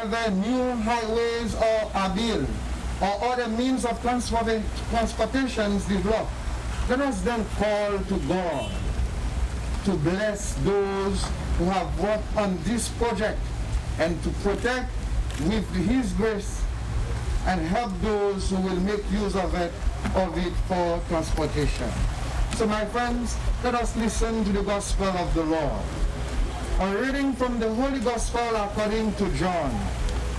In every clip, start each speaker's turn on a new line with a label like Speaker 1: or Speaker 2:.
Speaker 1: whether new highways are built or other means of transportation is developed, let us then call to God to bless those who have worked on this project and to protect with His grace and help those who will make use of it for transportation. So my friends, let us listen to the gospel of the Lord. A reading from the Holy Gospel according to John.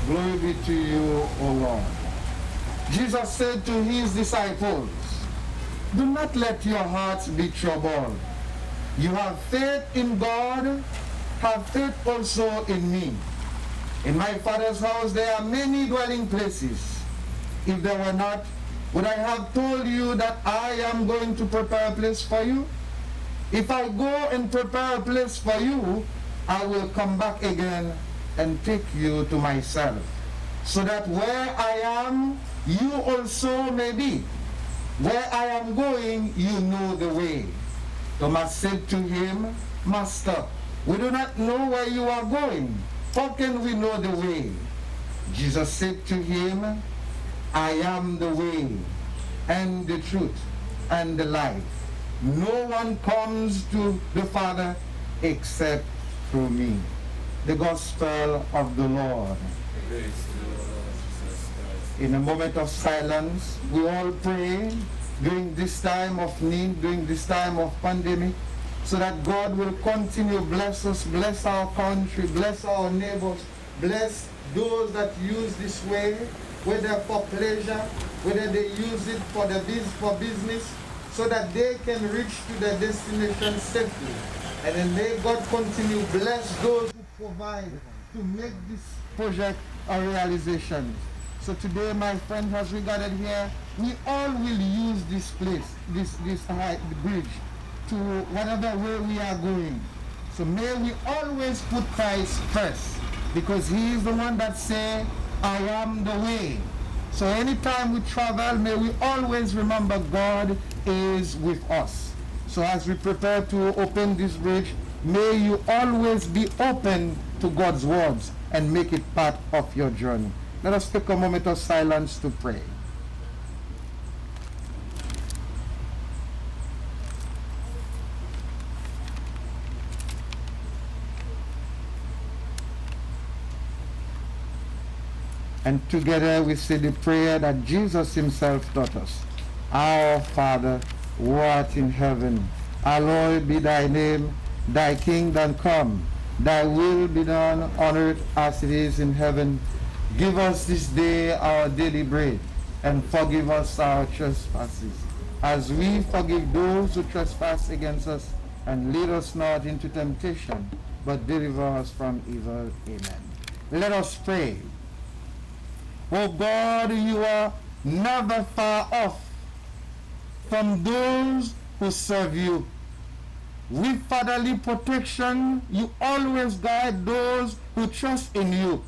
Speaker 1: Glory be to you, O Lord. Jesus said to His disciples, "Do not let your hearts be troubled. You have faith in God, have faith also in me. In my Father's house there are many dwelling places. If there were not, would I have told you that I am going to prepare a place for you? If I go and prepare a place for you, I will come back again and take you to myself, so that where I am, you also may be. Where I am going, you know the way." Thomas said to Him, "Master, we do not know where you are going. How can we know the way?" Jesus said to him, "I am the way and the truth and the life. No one comes to the Father except through me." The Gospel of the Lord. In a moment of silence, we all pray during this time of need, during this time of pandemic, so that God will continue bless us, bless our country, bless our neighbors, bless those that use this way, whether for pleasure, whether they use it for business, so that they can reach to their destination safely. And then may God continue bless those who provide to make this project a realization. So today, my friend, as we gathered here, we all will use this place, this bridge, to whatever way we are going. So may we always put Christ first, because He is the one that say, "I am the way." So anytime we travel, may we always remember God is with us. So as we prepare to open this bridge, may you always be open to God's words and make it part of your journey. Let us take a moment of silence to pray. And together we say the prayer that Jesus Himself taught us. Our Father, who art in heaven, hallowed be Thy name. Thy kingdom come. Thy will be done on earth as it is in heaven. Give us this day our daily bread, and forgive us our trespasses, as we forgive those who trespass against us. And lead us not into temptation, but deliver us from evil. Amen. Let us pray. Oh God, you are never far off from those who serve you. With fatherly protection, you always guide those who trust in you.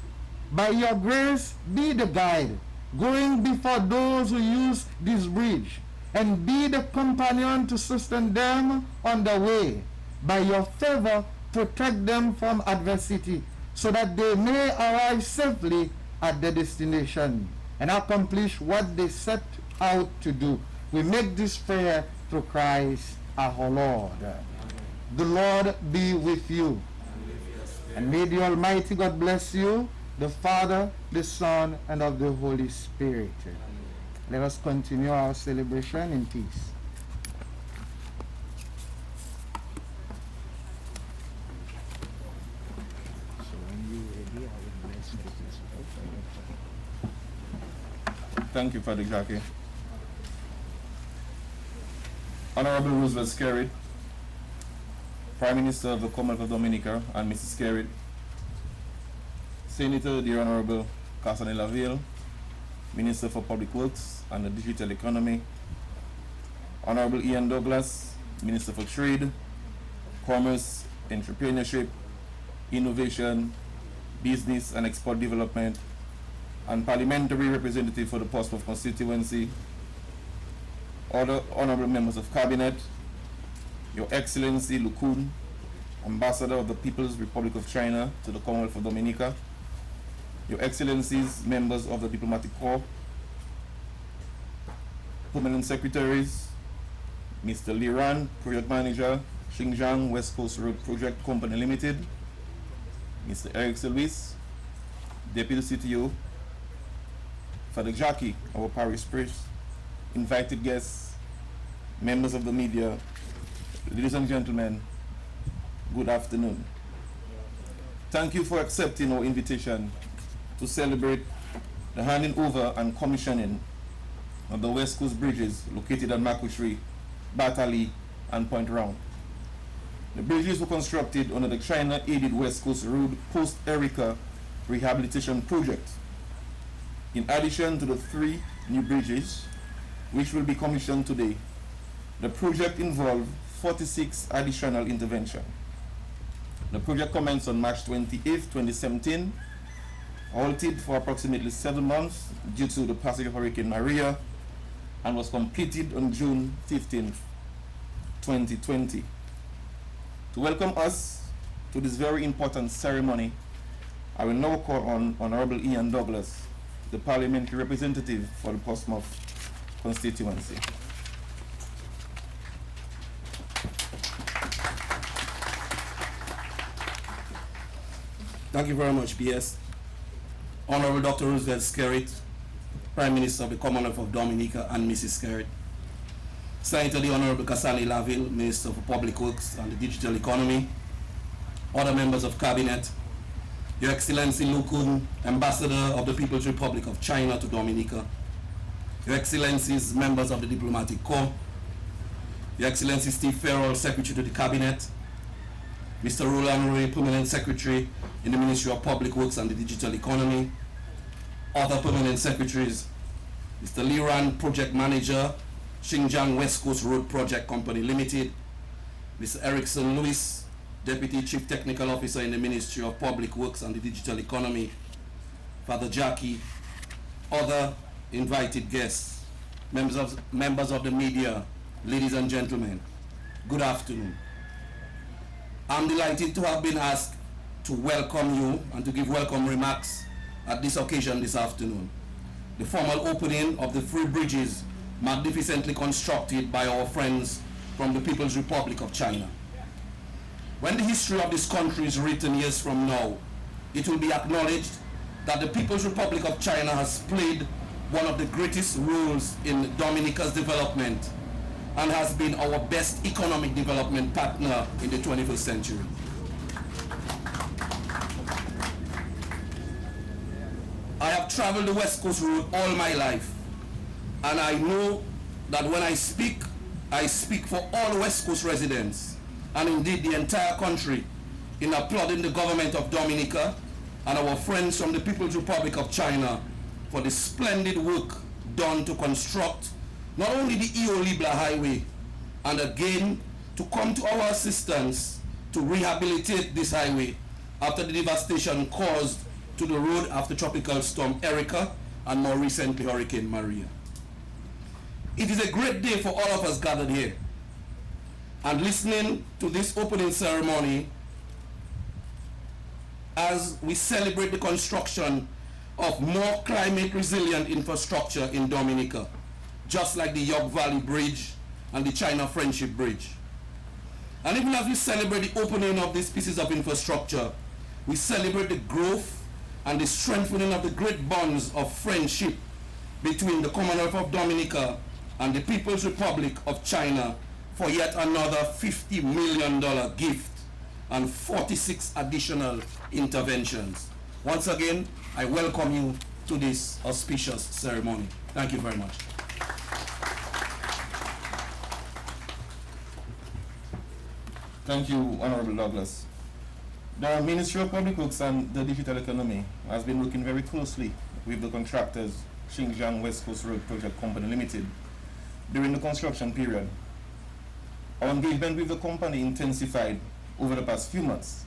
Speaker 1: By your grace, be the guide, going before those who use this bridge, and be the companion to sustain them on the way. By your favor, protect them from adversity, so that they may arrive safely at their destination and accomplish what they set out to do. We make this prayer through Christ our Lord. The Lord be with you. And may the Almighty God bless you, the Father, the Son, and of the Holy Spirit. Let us continue our celebration in peace.
Speaker 2: Thank you, Father Jackie. Honorable Roosevelt Skerrit, Prime Minister of the Commonwealth of Dominica, and Mrs. Skerrit, Senator the Honorable Casanela Vale, Minister for Public Works and the Digital Economy, Honorable Ian Douglas, Minister for Trade, Commerce, Entrepreneurship, Innovation, Business and Export Development, and Parliamentary Representative for the Portsmouth constituency, other honorable members of Cabinet, Your Excellency Lukun, Ambassador of the People's Republic of China to the Commonwealth of Dominica, Your Excellencies, members of the Diplomatic Corps, Permanent Secretaries, Mr. Liran, Project Manager, Xinjiang West Coast Road Project Company Limited, Mr. Eric Luis, Deputy CTO, Father Jackie, our parish priest, invited guests, members of the media, ladies and gentlemen, good afternoon. Thank you for accepting our invitation to celebrate the handing over and commissioning of the West Coast bridges located at Makushri, Batali, and Point Round. The bridges were constructed under the China-aided West Coast Road Post-Erica Rehabilitation Project. In addition to the 3 new bridges, which will be commissioned today, the project involved 46 additional interventions. The project commenced on March 28, 2017, halted for approximately 7 months due to the passage of Hurricane Maria, and was completed on June 15, 2020. To welcome us to this very important ceremony, I will now call on Honorable Ian Douglas, the parliamentary representative for the Portsmouth constituency.
Speaker 3: Thank you very much, PS. Honorable Dr. Roosevelt Skerrit, Prime Minister of the Commonwealth of Dominica, and Mrs. Skerrit. Senator the Honorable Kasani Laville, Minister for Public Works and the Digital Economy. Other members of Cabinet. Your Excellency Lu Kun, Ambassador of the People's Republic of China to Dominica. Your Excellencies, members of the Diplomatic Corps. Your Excellency Steve Farrell, Secretary to the Cabinet. Mr. Roland Ray, Permanent Secretary in the Ministry of Public Works and the Digital Economy. Other Permanent Secretaries, Mr. Liran, Project Manager, Xinjiang West Coast Road Project Company Limited. Mr. Erickson Lewis, Deputy Chief Technical Officer in the Ministry of Public Works and the Digital Economy. Father Jackie, other invited guests, members of the media, ladies and gentlemen, good afternoon. I'm delighted to have been asked to welcome you and to give welcome remarks at this occasion this afternoon. The formal opening of the 3 bridges magnificently constructed by our friends from the People's Republic of China. When the history of this country is written years from now, it will be acknowledged that the People's Republic of China has played one of the greatest roles in Dominica's development and has been our best economic development partner in the 21st century. I have traveled the West Coast Road all my life, and I know that when I speak for all West Coast residents, and indeed the entire country, in applauding the government of Dominica and our friends from the People's Republic of China for the splendid work done to construct not only the Eo-Libla Highway, and again to come to our assistance to rehabilitate this highway after the devastation caused to the road after Tropical Storm Erica and more recently Hurricane Maria. It is a great day for all of us gathered here, and listening to this opening ceremony as we celebrate the construction of more climate resilient infrastructure in Dominica, just like the York Valley Bridge and the China Friendship Bridge. And even as we celebrate the opening of these pieces of infrastructure, we celebrate the growth and the strengthening of the great bonds of friendship between the Commonwealth of Dominica and the People's Republic of China for yet another $50 million gift and 46 additional interventions. Once again, I welcome you to this auspicious ceremony. Thank you very much.
Speaker 2: Thank you, Honorable Douglas. The Ministry of Public Works and the Digital Economy has been working very closely with the contractors, Xinjiang West Coast Road Project Company Limited, during the construction period. Our engagement with the company intensified over the past few months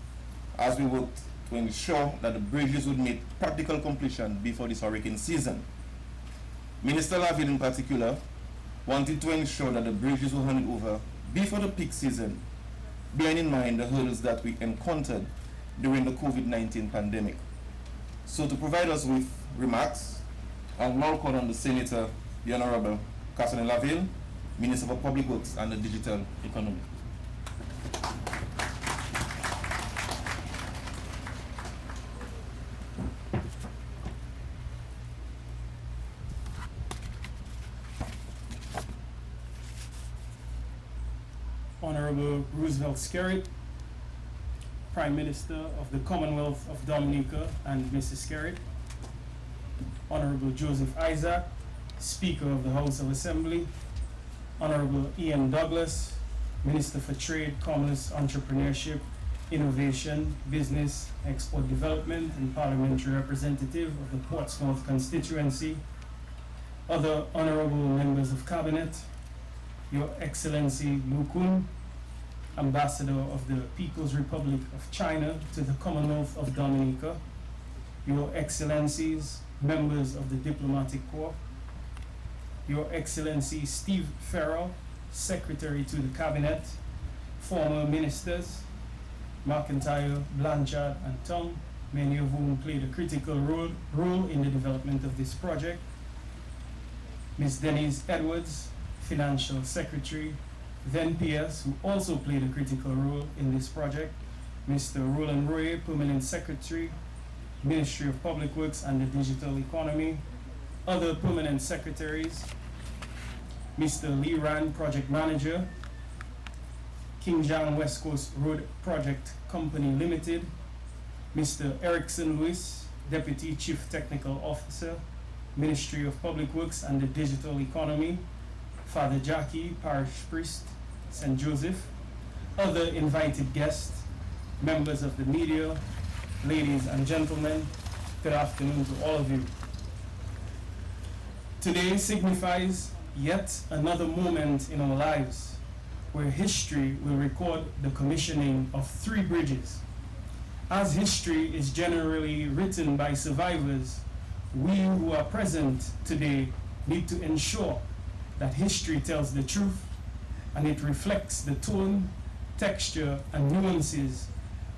Speaker 2: as we worked to ensure that the bridges would meet practical completion before this hurricane season. Minister Laville in particular wanted to ensure that the bridges were handed over before the peak season, bearing in mind the hurdles that we encountered during the COVID-19 pandemic. So to provide us with remarks, I'll now call on the Senator, the Honorable Cassandre Laville, Minister for Public Works and the Digital Economy.
Speaker 4: Honorable Roosevelt Skerrit, Prime Minister of the Commonwealth of Dominica and Mrs. Skerrit, Honorable Joseph Isaac, Speaker of the House of Assembly, Honorable Ian Douglas, Minister for Trade, Commerce, Entrepreneurship, Innovation, Business, Export Development, and Parliamentary Representative of the Portsmouth constituency, other honorable members of Cabinet, Your Excellency Lu Kun, Ambassador of the People's Republic of China to the Commonwealth of Dominica, Your Excellencies, members of the Diplomatic Corps, Your Excellency Steve Farrell, Secretary to the Cabinet, former ministers, McIntyre, Blanchard, and Tong, many of whom played a critical role in the development of this project, Ms. Denise Edwards, Financial Secretary, then PS, who also played a critical role in this project, Mr. Roland Roy, Permanent Secretary, Ministry of Public Works and the Digital Economy, other permanent secretaries, Mr. Lee Rand, Project Manager, King John West Coast Road Project Company Limited, Mr. Erickson Lewis, Deputy Chief Technical Officer, Ministry of Public Works and the Digital Economy, Father Jackie, Parish Priest, St. Joseph, other invited guests, members of the media, ladies and gentlemen, good afternoon to all of you. Today signifies yet another moment in our lives where history will record the commissioning of 3 bridges. As history is generally written by survivors, we who are present today need to ensure that history tells the truth and it reflects the tone, texture, and nuances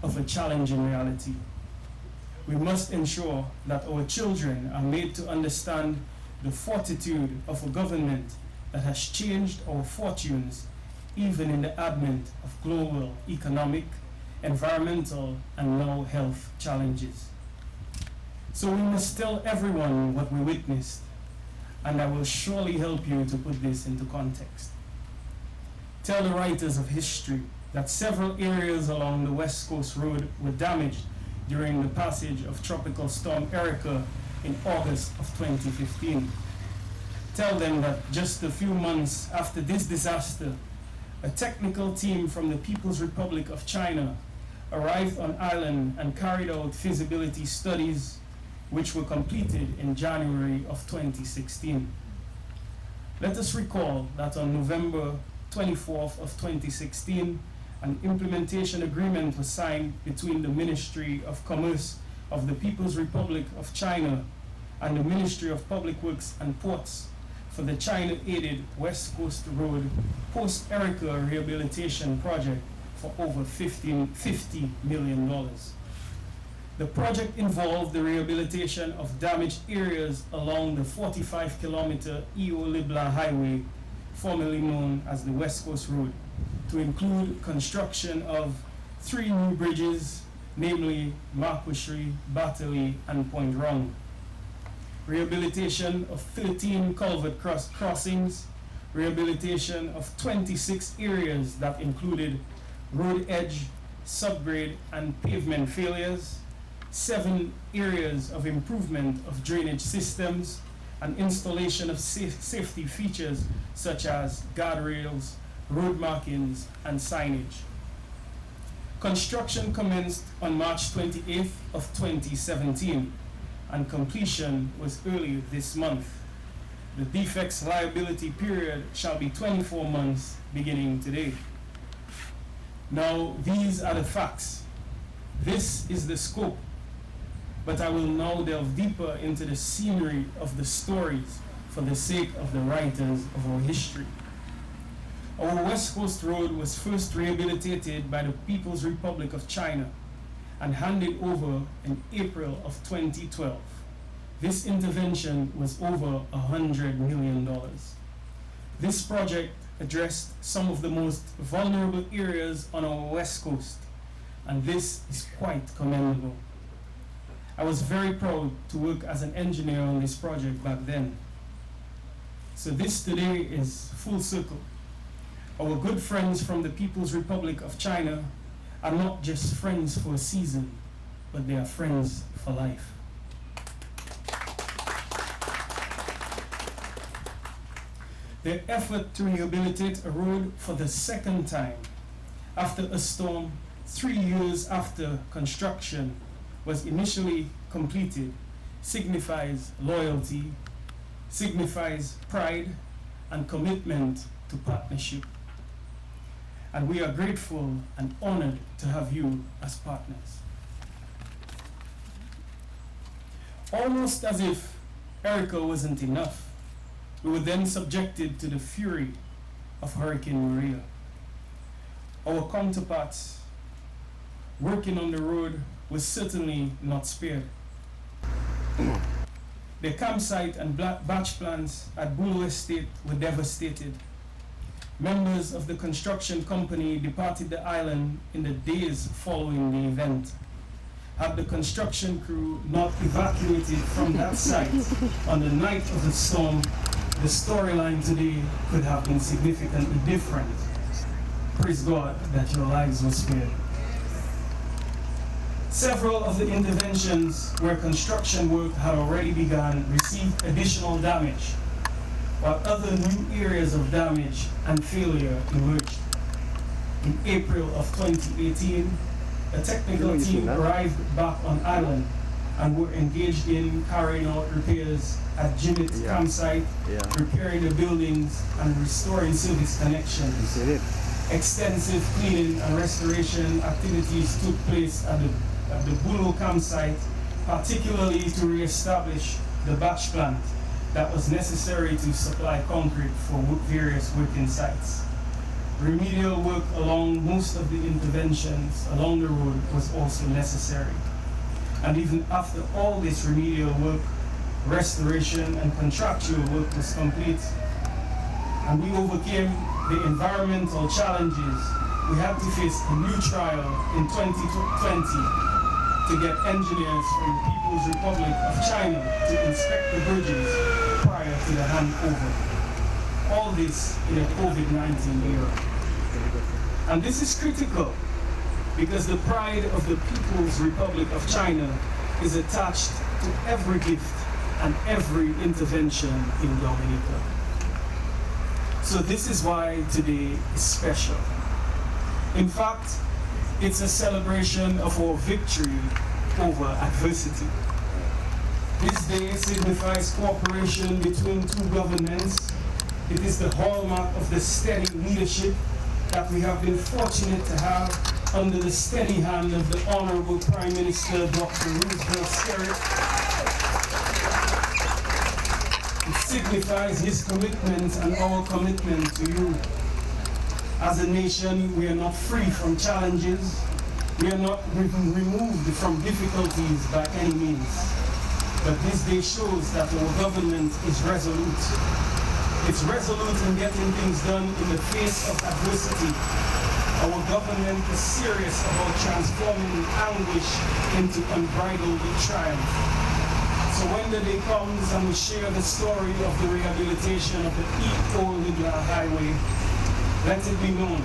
Speaker 4: of a challenging reality. We must ensure that our children are made to understand the fortitude of a government that has changed our fortunes even in the advent of global economic, environmental, and now health challenges. So we must tell everyone what we witnessed, and I will surely help you to put this into context. Tell the writers of history that several areas along the West Coast Road were damaged during the passage of Tropical Storm Erica in August of 2015. Tell them that just a few months after this disaster, a technical team from the People's Republic of China arrived on island and carried out feasibility studies which were completed in January of 2016. Let us recall that on November 24th of 2016, an implementation agreement was signed between the Ministry of Commerce of the People's Republic of China and the Ministry of Public Works and Ports for the China-aided West Coast Road post-Erica rehabilitation project for over $50 million. The project involved the rehabilitation of damaged areas along the 45-kilometer Eo-Libla Highway, formerly known as the West Coast Road, to include construction of 3 new bridges, namely Marquishery, Battery, and Point Round. Rehabilitation of 13 culvert crossings, rehabilitation of 26 areas that included road edge, subgrade, and pavement failures, 7 areas of improvement of drainage systems, and installation of safety features such as guardrails, road markings, and signage. Construction commenced on March 28th of 2017, and completion was early this month. The defects liability period shall be 24 months beginning today. Now, these are the facts. This is the scope. But I will now delve deeper into the scenery of the stories for the sake of the writers of our history. Our West Coast Road was first rehabilitated by the People's Republic of China and handed over in April of 2012. This intervention was over $100 million. This project addressed some of the most vulnerable areas on our West Coast, and this is quite commendable. I was very proud to work as an engineer on this project back then. So this today is full circle. Our good friends from the People's Republic of China are not just friends for a season, but they are friends for life. Their effort to rehabilitate a road for the second time after a storm 3 years after construction was initially completed signifies loyalty, signifies pride and commitment to partnership. And we are grateful and honored to have you as partners. Almost as if Erica wasn't enough, we were then subjected to the fury of Hurricane Maria. Our counterparts working on the road was certainly not spared. The campsite and batch plants at Bull Estate were devastated. Members of the construction company departed the island in the days following the event. Had the construction crew not evacuated from that site on the night of the storm, the storyline today could have been significantly different. Praise God that your lives were spared. Several of the interventions where construction work had already begun received additional damage, while other new areas of damage and failure emerged. In April of 2018, a technical team arrived back on island and were engaged in carrying out repairs at Jimit's campsite, repairing the buildings and restoring service connections. Extensive cleaning and restoration activities took place at the Bulo campsite, particularly to re-establish the batch plant that was necessary to supply concrete for various working sites. Remedial work along most of the interventions along the road was also necessary. And even after all this remedial work, restoration and contractual work was complete, and we overcame the environmental challenges, we had to face a new trial in 2020 to get engineers from the People's Republic of China to inspect the bridges prior to the handover. All this in a COVID-19 era. And this is critical because the pride of the People's Republic of China is attached to every gift and every intervention in Dominica. So this is why today is special. In fact, it's a celebration of our victory over adversity. This day signifies cooperation between two governments. It is the hallmark of the steady leadership that we have been fortunate to have under the steady hand of the Honorable Prime Minister, Dr. Roosevelt Skerrit. It signifies his commitment and our commitment to you. As a nation, we are not free from challenges. We are not removed from difficulties by any means. But this day shows that our government is resolute. It's resolute in getting things done in the face of adversity. Our government is serious about transforming anguish into unbridled triumph. So when the day comes and we share the story of the rehabilitation of the E-O-Ligla Highway, let it be known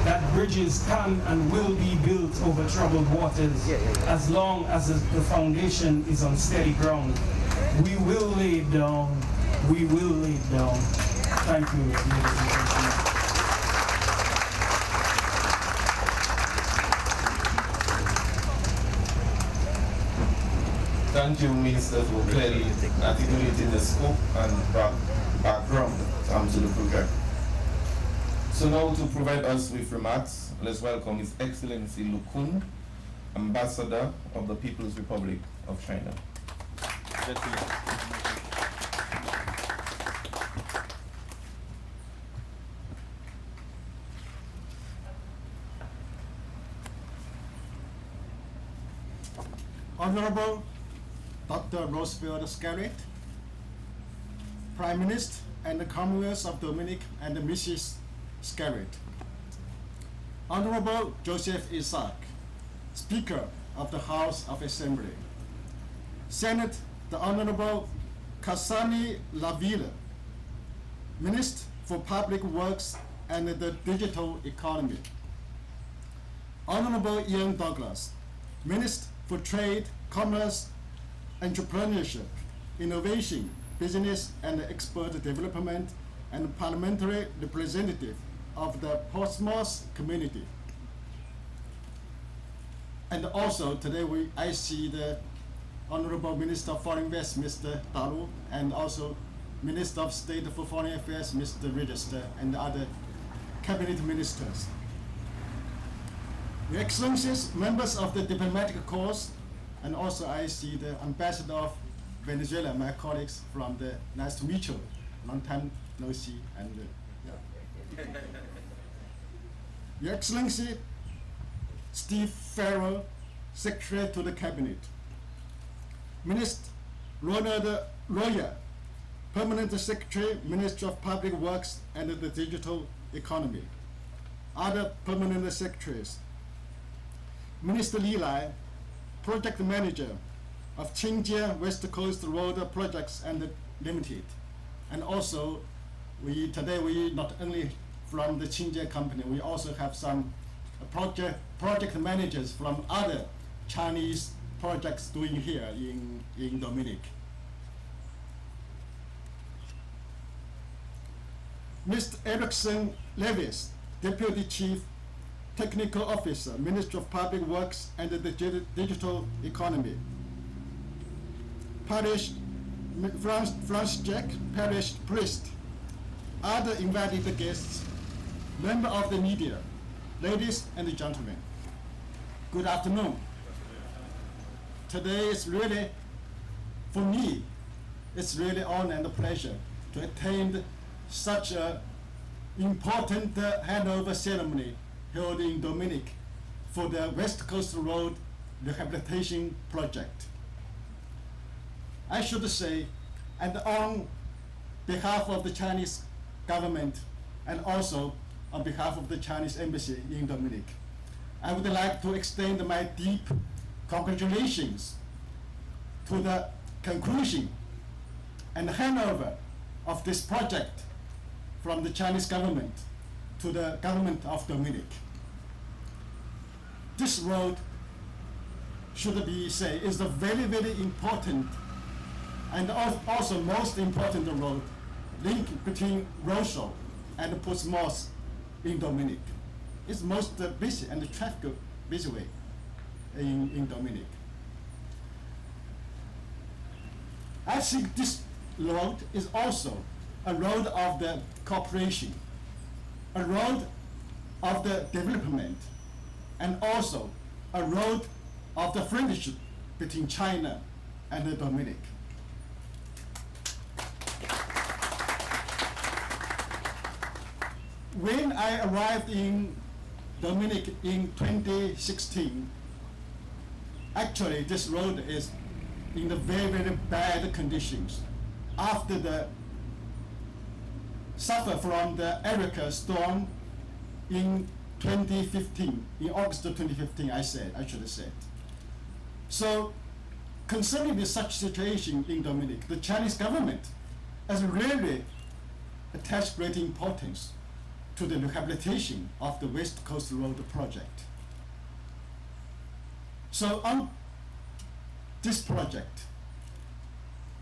Speaker 4: that bridges can and will be built over troubled waters as long as the foundation is on steady ground. We will lay it down. We will lay it down. Thank you, ladies and gentlemen.
Speaker 2: Thank you, Minister, for clearly articulating the scope and background to the program. So now to provide us with remarks, let's welcome His Excellency Lu Kun, Ambassador of the People's Republic of China.
Speaker 5: Honorable Dr. Roosevelt Scarlett, Prime Minister and the Commonwealth of Dominic and Mrs. Scarlett, Honorable Joseph Isaac, Speaker of the House of Assembly, Senate, the Honorable Kasani Laville, Minister for Public Works and the Digital Economy, Honorable Ian Douglas, Minister for Trade, Commerce, Entrepreneurship, Innovation, Business and Export Development, and Parliamentary Representative of the Portsmouth Community. And also today I see the Honorable Minister of Foreign Affairs, Mr. Dalu, and also Minister of State for Foreign Affairs, Mr. Register, and other cabinet ministers. Your Excellencies, members of the diplomatic corps, and also I see the Ambassador of Venezuela, my colleagues from the, nice to meet you, long time no see, and yeah. Your Excellency, Steve Farrell, Secretary to the Cabinet, Minister Ronald Royer, Permanent Secretary, Ministry of Public Works and the Digital Economy, other permanent secretaries, Minister Li Lai, Project Manager of Qingjie West Coast Road Projects and Limited, and also today we not only from the Qingjie company, we also have some project managers from other Chinese projects doing here in Dominic. Mr. Erickson Levis, Deputy Chief Technical Officer, Ministry of Public Works and the Digital Economy. Parish Franz Jack, Parish Priest, other invited guests, member of the media, ladies and gentlemen, good afternoon. Today is really, for me, it's really honor and a pleasure to attend such an important handover ceremony held in Dominic for the West Coast Road Rehabilitation Project. I should say, and on behalf of the Chinese government and also on behalf of the Chinese Embassy in Dominic, I would like to extend my deep congratulations to the conclusion and handover of this project from the Chinese government to the government of Dominic. This road should be said is a very, very important and also most important road link between Roseau and Portsmouth in Dominic. It's most busy and traffic busy way in Dominic. I think this road is also a road of the cooperation, a road of the development, and also a road of the friendship between China and the Dominic. When I arrived in Dominic in 2016, actually this road is in the very, very bad conditions after the suffer from the Erica storm in 2015, in August of 2015, I should have said. So, concerning this such situation in Dominic, the Chinese government has really attached great importance to the rehabilitation of the West Coast Road project. So on this project,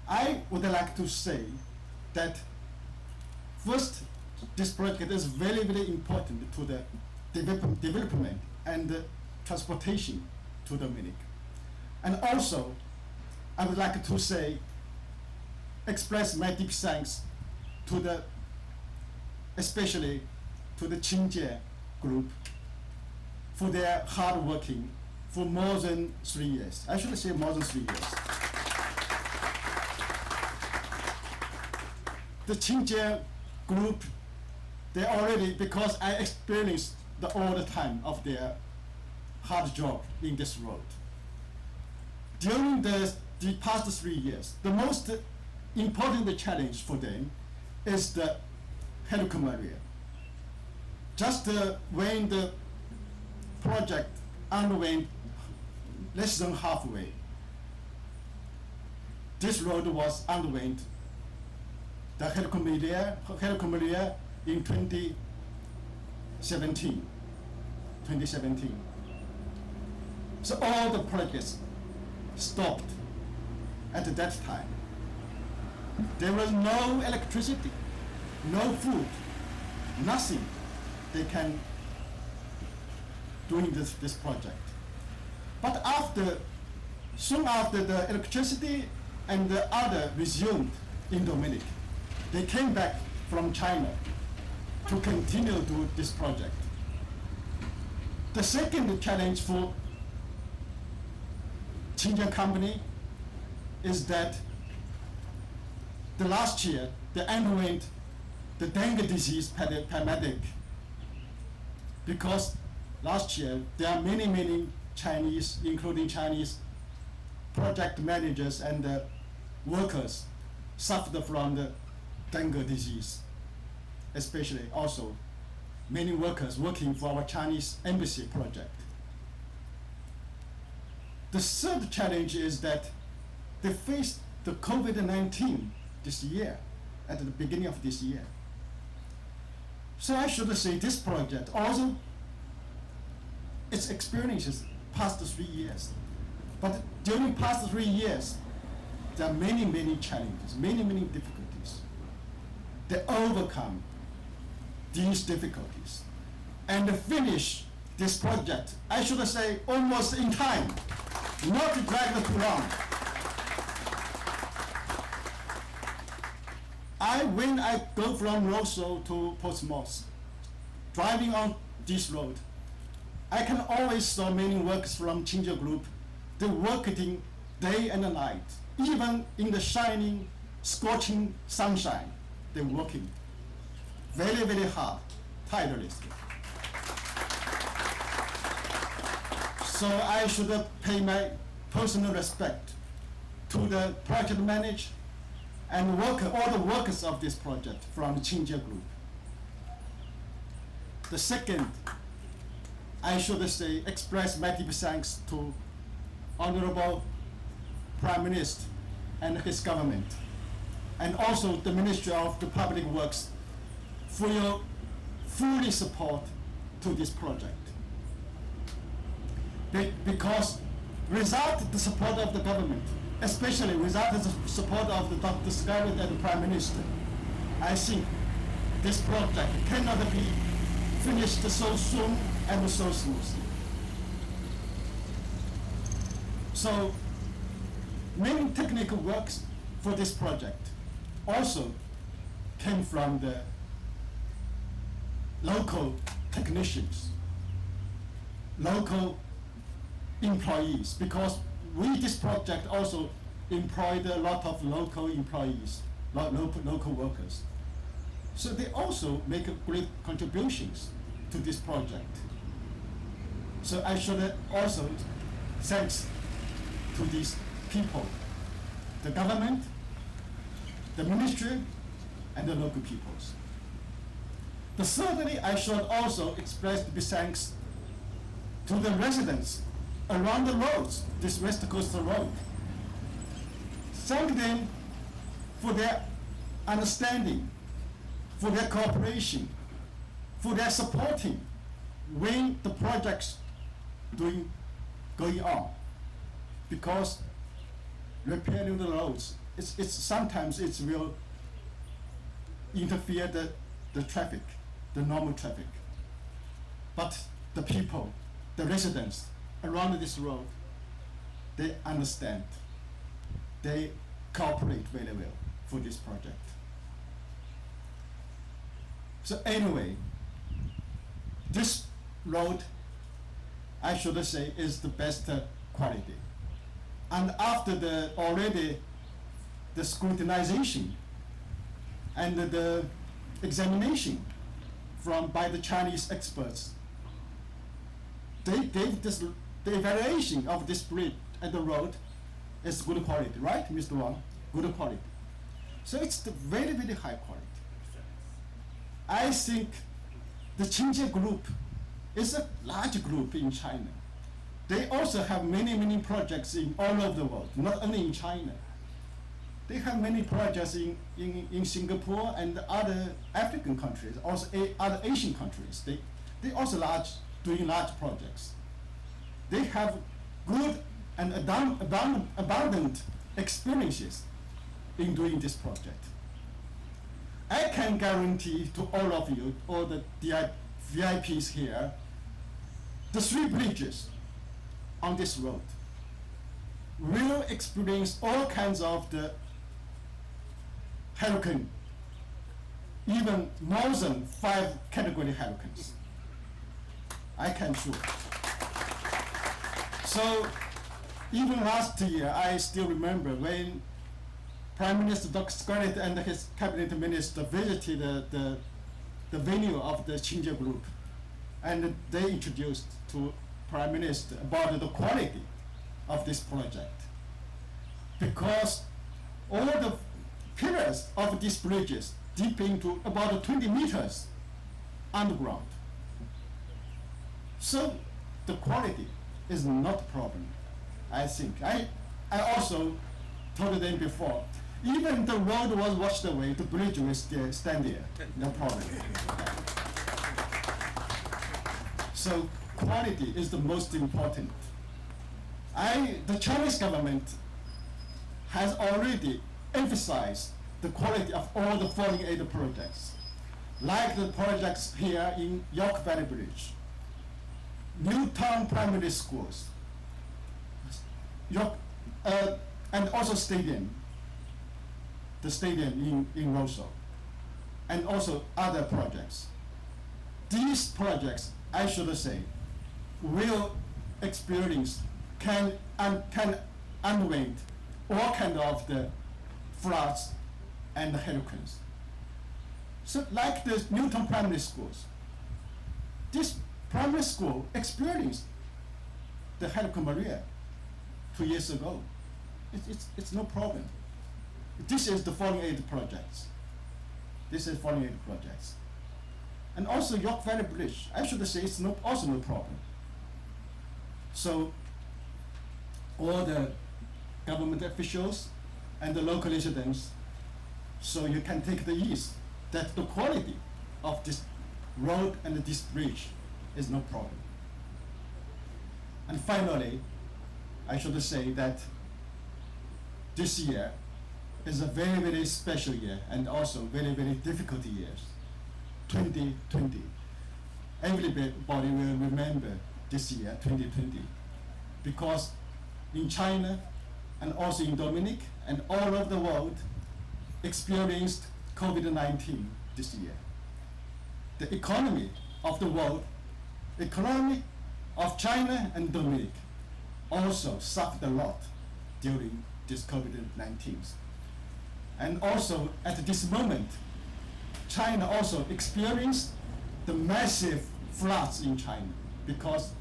Speaker 5: I would like to say that first, this project is very, very important to the development and transportation to Dominic. And also, I would like to say, express my deep thanks to the, especially to the Qingjie group for their hard working for more than 3 years. I should say more than 3 years. The Qingjie group, they already, because I experienced all the time of their hard job in this road. during the past 3 years, the most important challenge for them is the Helicum area. Just when the project underwent less than halfway, this road was underwent the Helicum area in 2017. So all the projects stopped at that time. There was no electricity, no food, nothing they can doing this project. But soon after the electricity and the other resumed in Dominic, they came back from China to continue do this project. The second challenge for Xinjiang company is that the last year they underwent the dengue disease pandemic, because last year there are many Chinese, including Chinese project managers and workers suffered from the dengue disease, especially also many workers working for our Chinese embassy project. The third challenge is that they faced the COVID-19 this year, at the beginning of this year. So I should say this project also, its experiences past 3 years. But during past 3 years, there are many challenges, many difficulties. They overcome these difficulties and finish this project, I should say, almost in time, not dragged too long. When I go from Roseau to Portsmouth, driving on this road, I can always saw many workers from Xinjiang Group. They working day and night, even in the shining, scorching sunshine. They're working very hard, tirelessly. So I should pay my personal respect to the project manager and all the workers of this project from the Xinjiang Group. The second, I should say, express my deep thanks to Honorable Prime Minister and his government, and also the Ministry of the Public Works for your fully support to this project. Because without the support of the government, especially without the support of the Dr. Scarlett and the Prime Minister, I think this project cannot be finished so soon and so smoothly. So many technical works for this project also came from the local technicians, local employees, because this project also employed a lot of local employees, local workers. So they also make great contributions to this project. So I should also thanks to these people, the government, the ministry, and the local peoples. Thirdly, I should also express the thanks to the residents around the roads, this West Coastal Road. Thank them for their understanding, for their cooperation, for their supporting when the project's going on. Because repairing the roads, sometimes it will interfere the traffic, the normal traffic. But the people, the residents around this road, they understand. They cooperate very well for this project. So anyway, this road, I should say, is the best quality. And after the scrutinization and the examination by the Chinese experts, they gave the evaluation of this bridge and the road is good quality, right, Mr. Wang? Good quality. So it's the very, very high quality. I think the Qingje group is a large group in China. They also have many, many projects in all over the world, not only in China. They have many projects in Singapore and other African countries, also other Asian countries. They also doing large projects. They have good and abundant experiences in doing this project. I can guarantee to all of you, all the VIPs here, the 3 bridges on this road will experience all kinds of the hurricane, even more than 5 category hurricanes. I can show. So even last year, I still remember when Prime Minister Dr. Scarlett and his cabinet minister visited the venue of the Qingje group, and they introduced to Prime Minister about the quality of this project. Because all the pillars of these bridges deep into about 20 meters underground. So the quality is not a problem, I think. I also told them before, even the road was washed away, the bridge will still stand there, no problem. So quality is the most important. The Chinese government has already emphasized the quality of all the foreign aid projects, like the projects here in York Valley Bridge, Newtown Primary Schools, and also stadium, the stadium in Roseau, and also other projects. These projects, I should say, will experience, can underwent all kind of the floods and the hurricanes. So like the Newtown Primary Schools, this primary school experienced the Hurricane Maria 2 years ago. It's no problem. This is the foreign aid projects. This is foreign aid projects. And also York Valley Bridge, I should say it's also no problem. So all the government officials and the local residents, so you can take the ease that the quality of this road and this bridge is no problem. And finally, I should say that this year is a very, very special year and also very, very difficult years. 2020. Everybody will remember this year, 2020, because in China and also in Dominic and all over the world experienced COVID-19 this year. The economy of the world, economy of China and Dominic also suffered a lot during this COVID-19. And also at this moment, China also experienced the massive floods in China because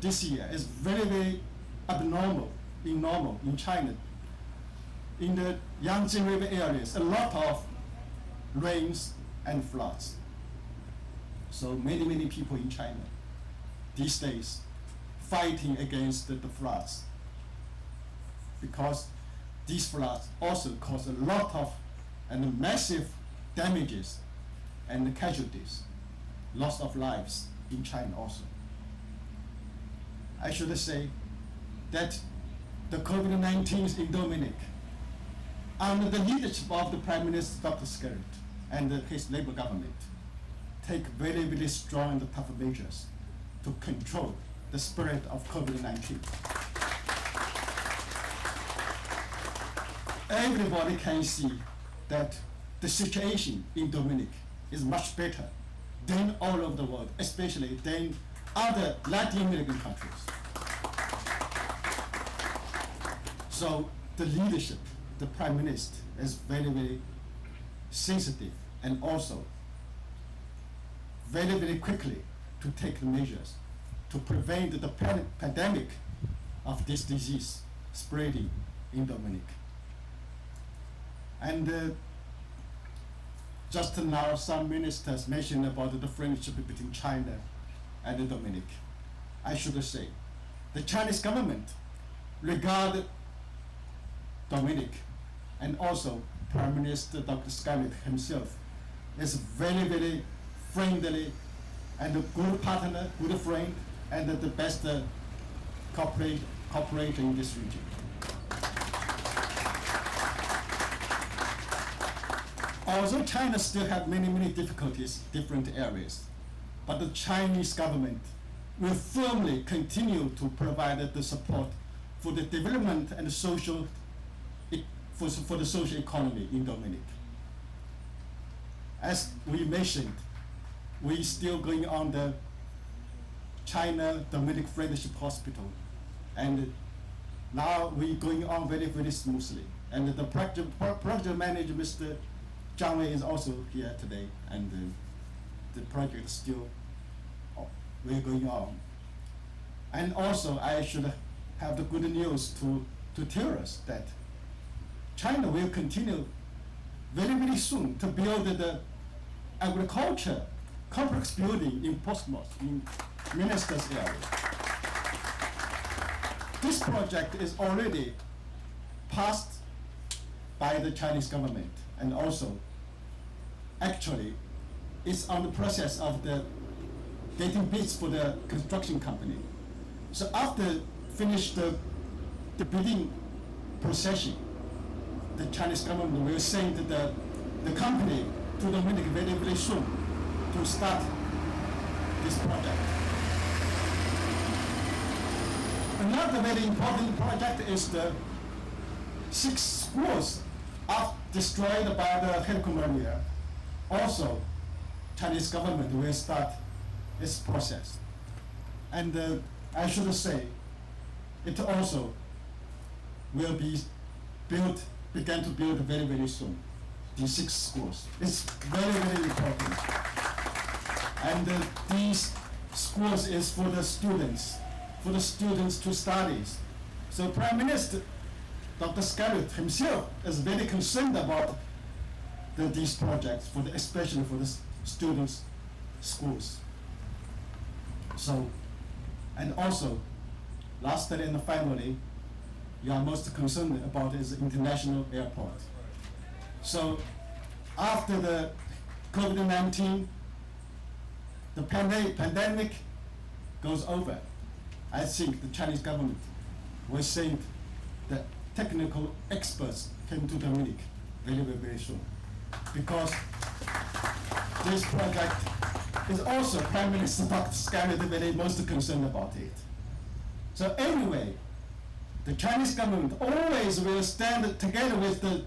Speaker 5: this year is very, very abnormal in China. In the Yangtze River areas, a lot of rains and floods. So many, many people in China these days fighting against the floods because these floods also cause a lot of and massive damages and casualties, loss of lives in China also. I should say that the COVID-19 in Dominic, under the leadership of the Prime Minister Dr. Scarlett and his Labour government, take very, very strong and tough measures to control the spread of COVID-19. Everybody can see that the situation in Dominic is much better than all over the world, especially than other Latin American countries. So the leadership, the Prime Minister, is very, very sensitive and also very, very quickly to take the measures to prevent the pandemic of this disease spreading in Dominic. And just now, some ministers mentioned about the friendship between China and the Dominic. I should say, the Chinese government regard Dominic and also Prime Minister Dr. Scarlett himself is very, very friendly and a good partner, good friend, and the best cooperator in this region. Although China still have many, many difficulties, different areas, but the Chinese government will firmly continue to provide the support for the development and social, for the social economy in Dominic. As we mentioned, we still going on the China-Dominic Friendship Hospital, and now we going on very, very smoothly. And the project manager, Mr. Zhang Wei, is also here today, and the project still we're going on. And also, I should have the good news to tell us that China will continue very, very soon to build the agriculture complex building in Portsmouth, in Minister's area. This project is already passed by the Chinese government, and also actually it's on the process of the getting bids for the construction company. So after finish the bidding procession, the Chinese government will send the company to Dominic very, very soon to start this project. Another very important project is the 6 schools are destroyed by the helicopter. Also, Chinese government will start its process. And I should say, it also will be began to build very, very soon. These 6 schools. It's very, very important. And these schools is for the students to study. So Prime Minister Dr. Scarlett himself is very concerned about these projects, especially for the students' schools. So, and also, lastly and finally, you are most concerned about is international airport. So, after the COVID-19, the pandemic goes over, I think the Chinese government will send the technical experts came to Dominic very, very, very soon. Because this project is also Prime Minister Dr. Scarlett very most concerned about it. So anyway, the Chinese government always will stand together with the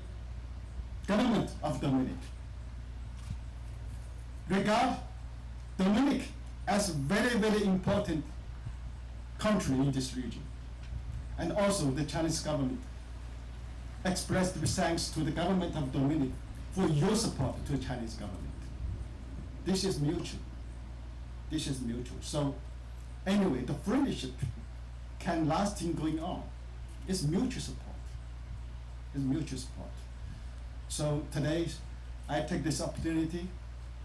Speaker 5: government of Dominic. Regard Dominic as very, very important country in this region. And also the Chinese government expressed thanks to the government of Dominic for your support to the Chinese government. This is mutual. This is mutual. So anyway, the friendship can lasting going on. It's mutual support. It's mutual support. So today, I take this opportunity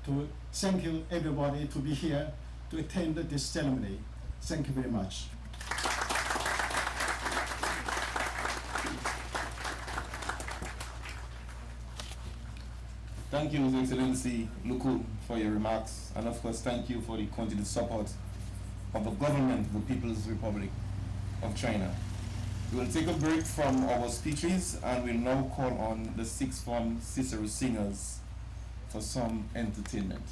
Speaker 5: to thank you everybody to be here to attend this ceremony. Thank you very much.
Speaker 2: Thank you, His Excellency Luku, for your remarks, and of course, thank you for the continued support of the government of the People's Republic of China. We will take a break from our speeches, and we'll now call on the sixth form Cicero singers for some entertainment.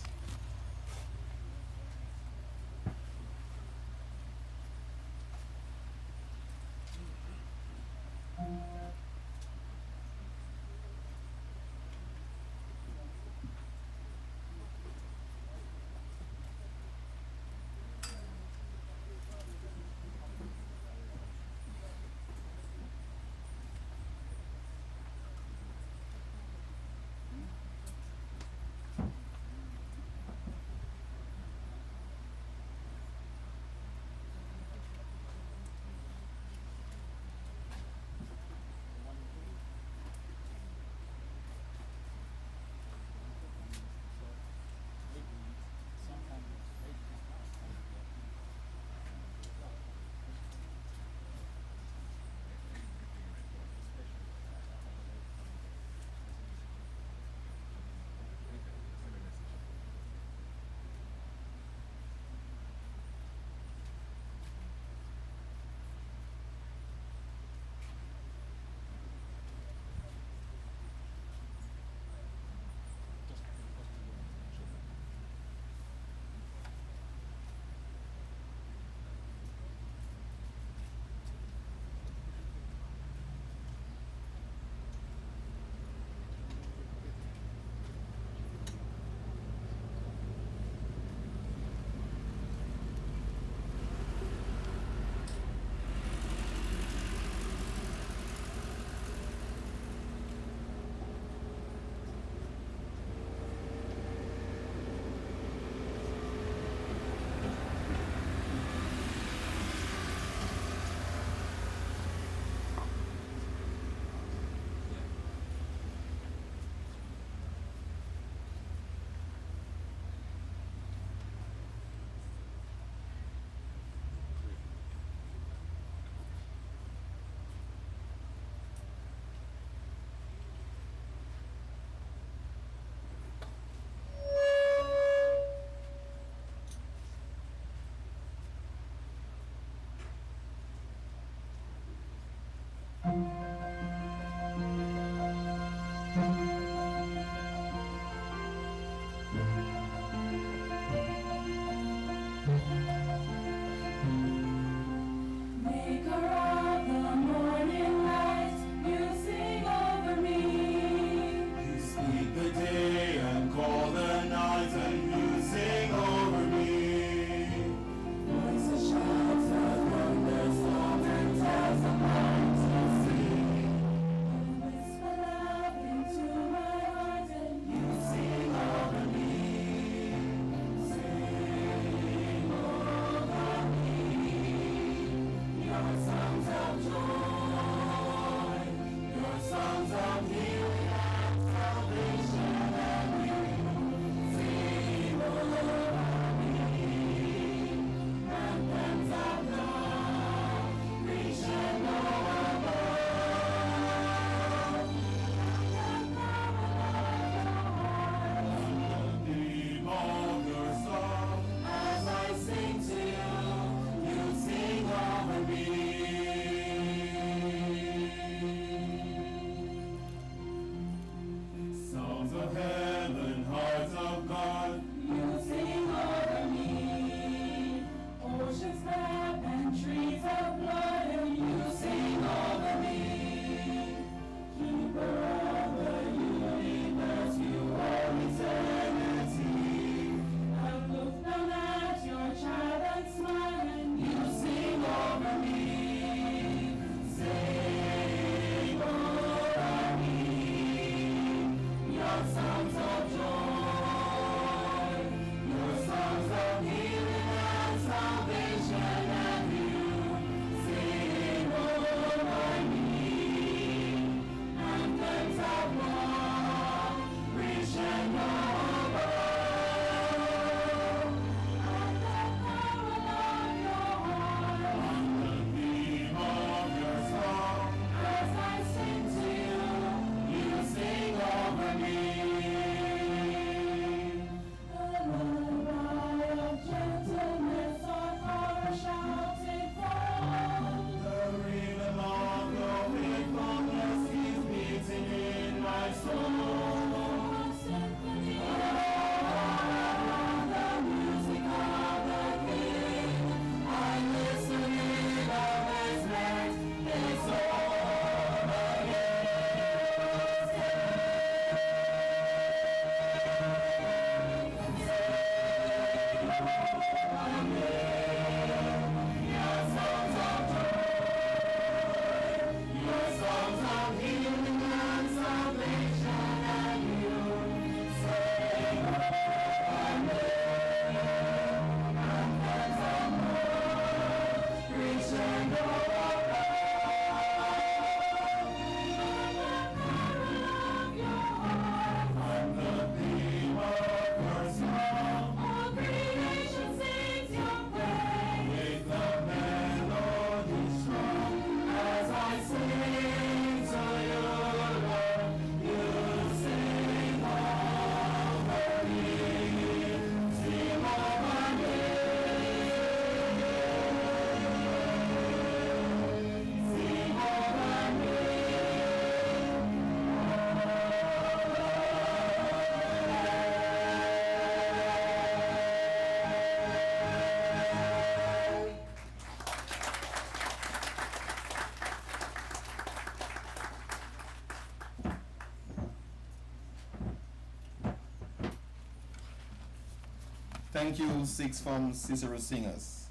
Speaker 2: Thank you, Sixth Form Cicero Singers.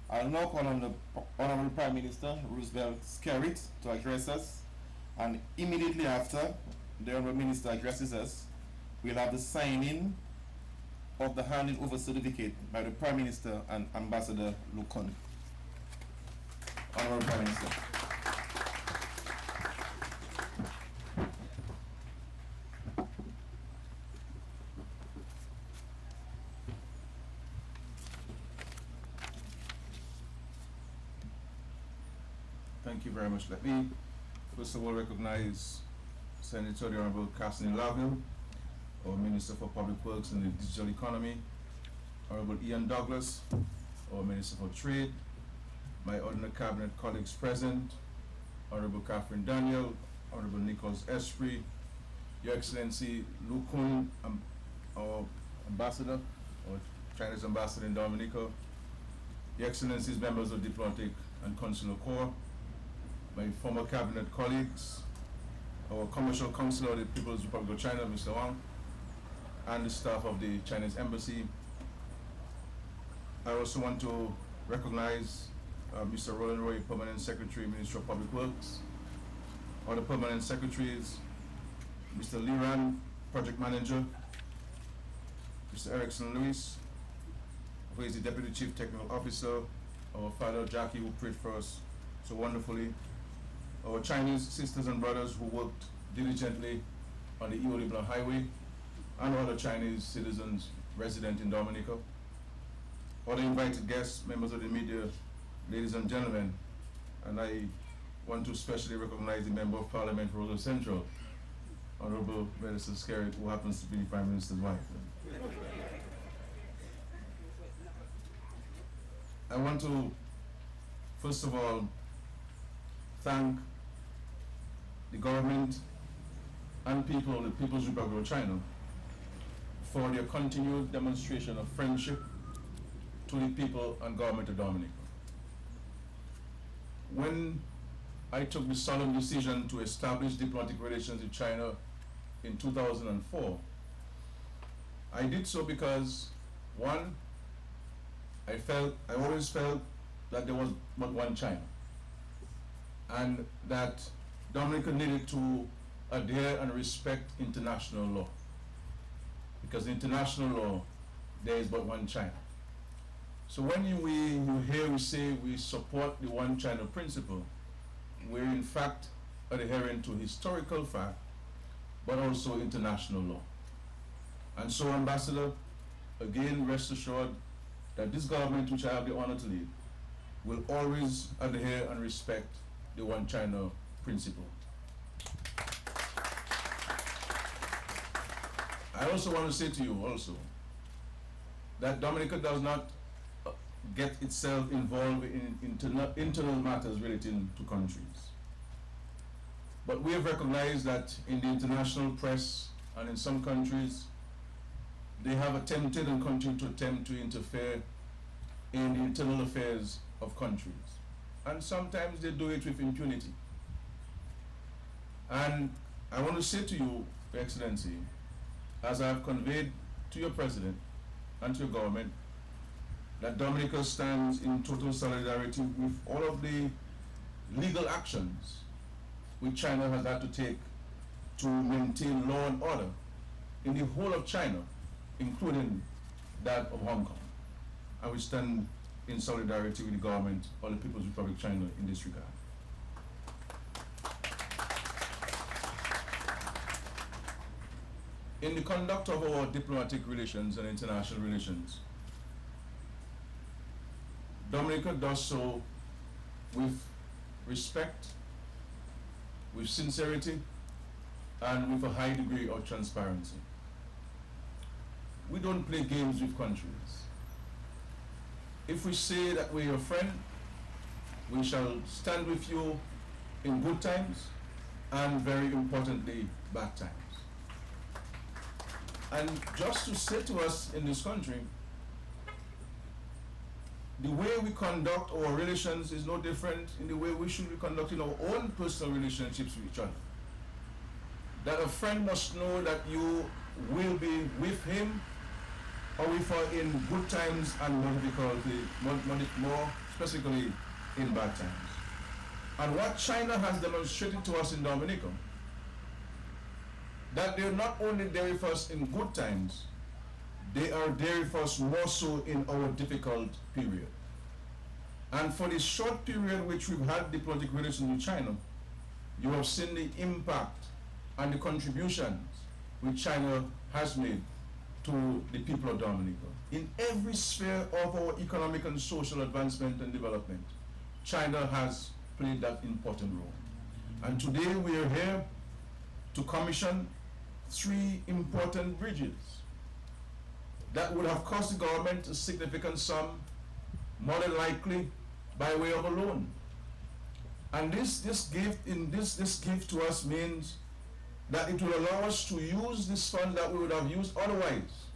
Speaker 2: I'll now call on the Honorable Prime Minister, Roosevelt Skerrit, to address us, and immediately after the Honorable Minister addresses us, we'll have the signing of the handing over certificate by the Prime Minister and Ambassador Lukun. Honorable Prime Minister.
Speaker 6: Thank you very much. Let me first of all recognize Senator the Honorable Cassidy Laville, our Minister for Public Works and the Digital Economy, Honorable Ian Douglas, our Minister for Trade, my other cabinet colleagues present, Honorable Catherine Daniel, Honorable Nicholas Esprit, Your Excellency Lu Kun, our Ambassador, or China's Ambassador in Dominica, Your Excellencies, members of Diplomatic and Consular Corps, my former cabinet colleagues, our Commercial Council of the People's Republic of China, Mr. Wang, and the staff of the Chinese Embassy. I also want to recognize Mr. Roland Roy, Permanent Secretary, Ministry of Public Works, other Permanent Secretaries, Mr. Liran, Project Manager, Mr. Erickson Lewis, who is the Deputy Chief Technical Officer, our father Jackie, who prayed for us so wonderfully, our Chinese sisters and brothers who worked diligently on the Eau Blanc Highway, and other Chinese citizens resident in Dominica, other invited guests, members of the media, ladies and gentlemen, and I want to especially recognize the Member of Parliament for Roseau Central, Honorable Minister Skerrit, who happens to be the Prime Minister's wife. I want to, first of all, thank the government and people of the People's Republic of China for their continued demonstration of friendship to the people and government of Dominica. When I took the solemn decision to establish diplomatic relations with China in 2004, I did so because, one, I always felt that there was but one China, and that Dominica needed to adhere and respect international law. Because in international law, there is but one China. So when you hear we say we support the one China principle, we're in fact adhering to historical fact, but also international law. And so, Ambassador, again, rest assured that this government, which I have the honor to lead, will always adhere and respect the one China principle. I also want to say to you also that Dominica does not get itself involved in internal matters relating to countries. But we have recognized that in the international press and in some countries, they have attempted and continue to attempt to interfere in the internal affairs of countries. And sometimes they do it with impunity. And I want to say to you, Your Excellency, as I have conveyed to your President and to your government, that Dominica stands in total solidarity with all of the legal actions which China has had to take to maintain law and order in the whole of China, including that of Hong Kong. And we stand in solidarity with the government of the People's Republic of China in this regard. In the conduct of our diplomatic relations and international relations, Dominica does so with respect, with sincerity, and with a high degree of transparency. We don't play games with countries. If we say that we're your friend, we shall stand with you in good times and, very importantly, bad times. And just to say to us in this country, the way we conduct our relations is no different in the way we should be conducting our own personal relationships with each other. That a friend must know that you will be with him or we fall in good times and more difficulty, more specifically in bad times. And what China has demonstrated to us in Dominica, that they're not only there with us in good times, they are there with us more so in our difficult period. And for the short period which we've had diplomatic relations with China, you have seen the impact and the contributions which China has made to the people of Dominica. In every sphere of our economic and social advancement and development, China has played that important role. And today we are here to commission 3 important bridges that would have cost the government a significant sum, more than likely by way of a loan. And this gift to us means that it will allow us to use this fund that we would have used otherwise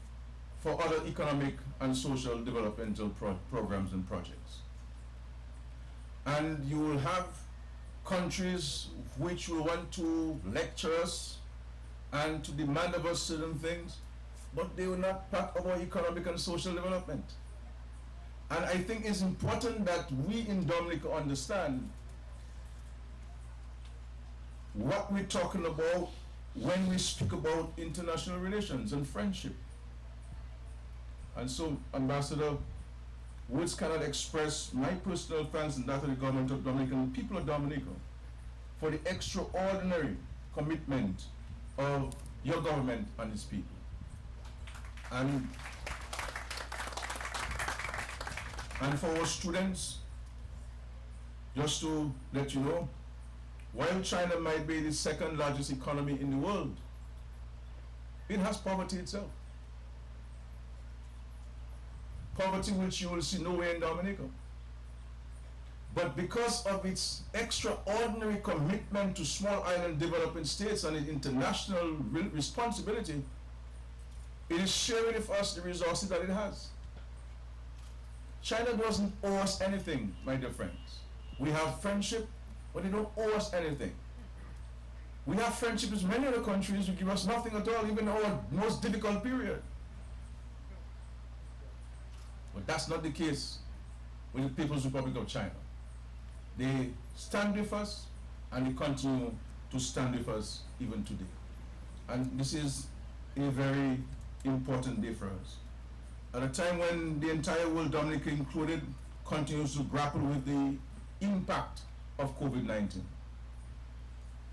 Speaker 6: for other economic and social developmental programs and projects. And you will have countries which will want to lecture us and to demand of us certain things, but they will not part of our economic and social development. And I think it's important that we in Dominica understand what we're talking about when we speak about international relations and friendship. And so, Ambassador, words cannot express my personal thanks and that of the government of Dominica and the people of Dominica for the extraordinary commitment of your government and its people. And for our students, just to let you know, while China might be the second largest economy in the world, it has poverty itself. Poverty which you will see nowhere in Dominica. But because of its extraordinary commitment to small island developing states and its international responsibility, it is sharing with us the resources that it has. China doesn't owe us anything, my dear friends. We have friendship, but they don't owe us anything. We have friendship with many other countries who give us nothing at all, even in our most difficult period. But that's not the case with the People's Republic of China. They stand with us, and they continue to stand with us even today. And this is a very important day for us. At a time when the entire world, Dominica included, continues to grapple with the impact of COVID-19,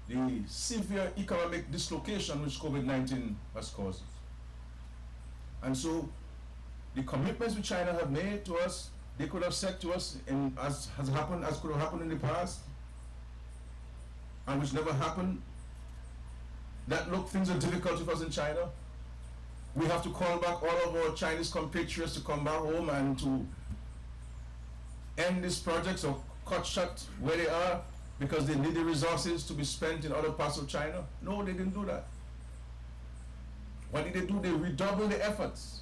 Speaker 6: the severe economic dislocation which COVID-19 has caused. And so the commitments which China have made to us, they could have said to us, as could have happened in the past, and which never happened, that look, things are difficult for us in China. We have to call back all of our Chinese compatriots to come back home and to end these projects or cut short where they are because they need the resources to be spent in other parts of China. No, they didn't do that. What did they do? They redoubled the efforts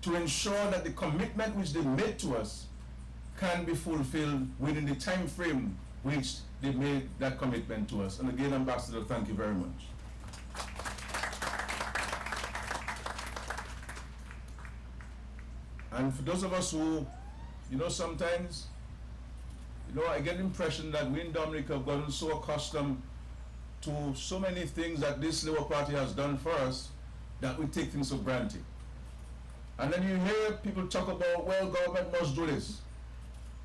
Speaker 6: to ensure that the commitment which they made to us can be fulfilled within the time frame which they made that commitment to us. And again, Ambassador, thank you very much. And for those of us who, sometimes, I get the impression that we in Dominica have gotten so accustomed to so many things that this Labour Party has done for us that we take things for granted. And then you hear people talk about, well, government must do this.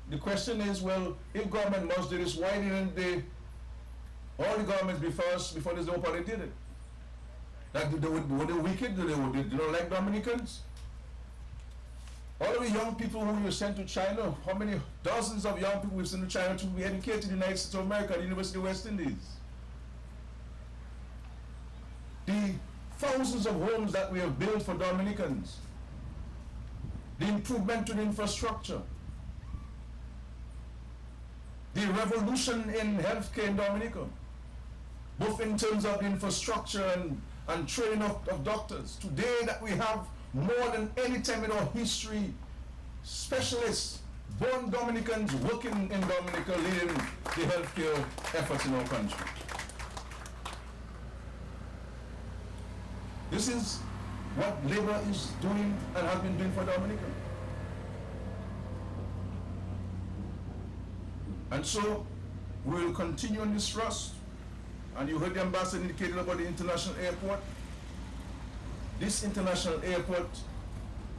Speaker 6: The question is, well, if government must do this, why didn't all the governments before this Labour Party did it? Like, were they wicked? They don't like Dominicans? All of the young people who were sent to China, how many dozens of young people we've sent to China to be educated in the United States of America, the University of West Indies? The thousands of homes that we have built for Dominicans, the improvement to the infrastructure, the revolution in healthcare in Dominica, both in terms of the infrastructure and training of doctors. Today that we have more than any time in our history, specialists, born Dominicans working in Dominica, leading the healthcare efforts in our country. This is what Labour is doing and has been doing for Dominica. And so we will continue on this thrust. And you heard the ambassador indicated about the international airport. This international airport,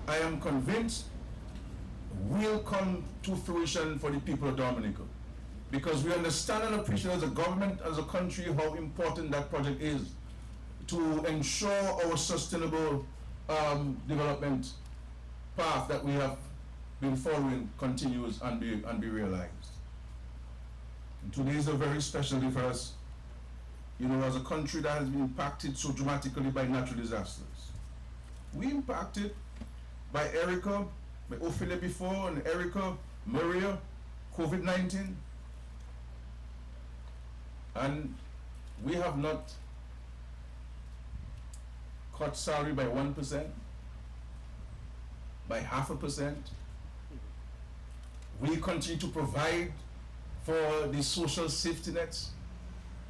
Speaker 6: I am convinced, will come to fruition for the people of Dominica. Because we understand and appreciate as a government, as a country, how important that project is to ensure our sustainable development path that we have been following continues and be realized. And today is a very special day for us, you know, as a country that has been impacted so dramatically by natural disasters. We impacted by Erica, by Ophelia before, and Erica, Maria, COVID-19. And we have not cut salary by 1%, by 0.5%. We continue to provide for the social safety nets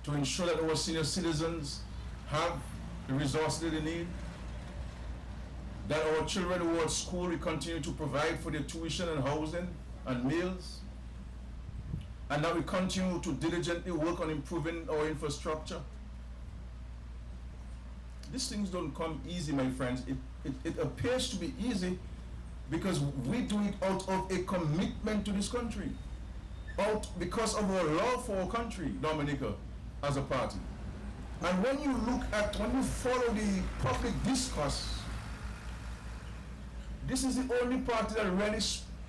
Speaker 6: to ensure that our senior citizens have the resources they need, that our children who are at school, we continue to provide for their tuition and housing and meals, and that we continue to diligently work on improving our infrastructure. These things don't come easy, my friends. It appears to be easy because we do it out of a commitment to this country, because of our love for our country, Dominica, as a party. And when you follow the public discourse, this is the only party that really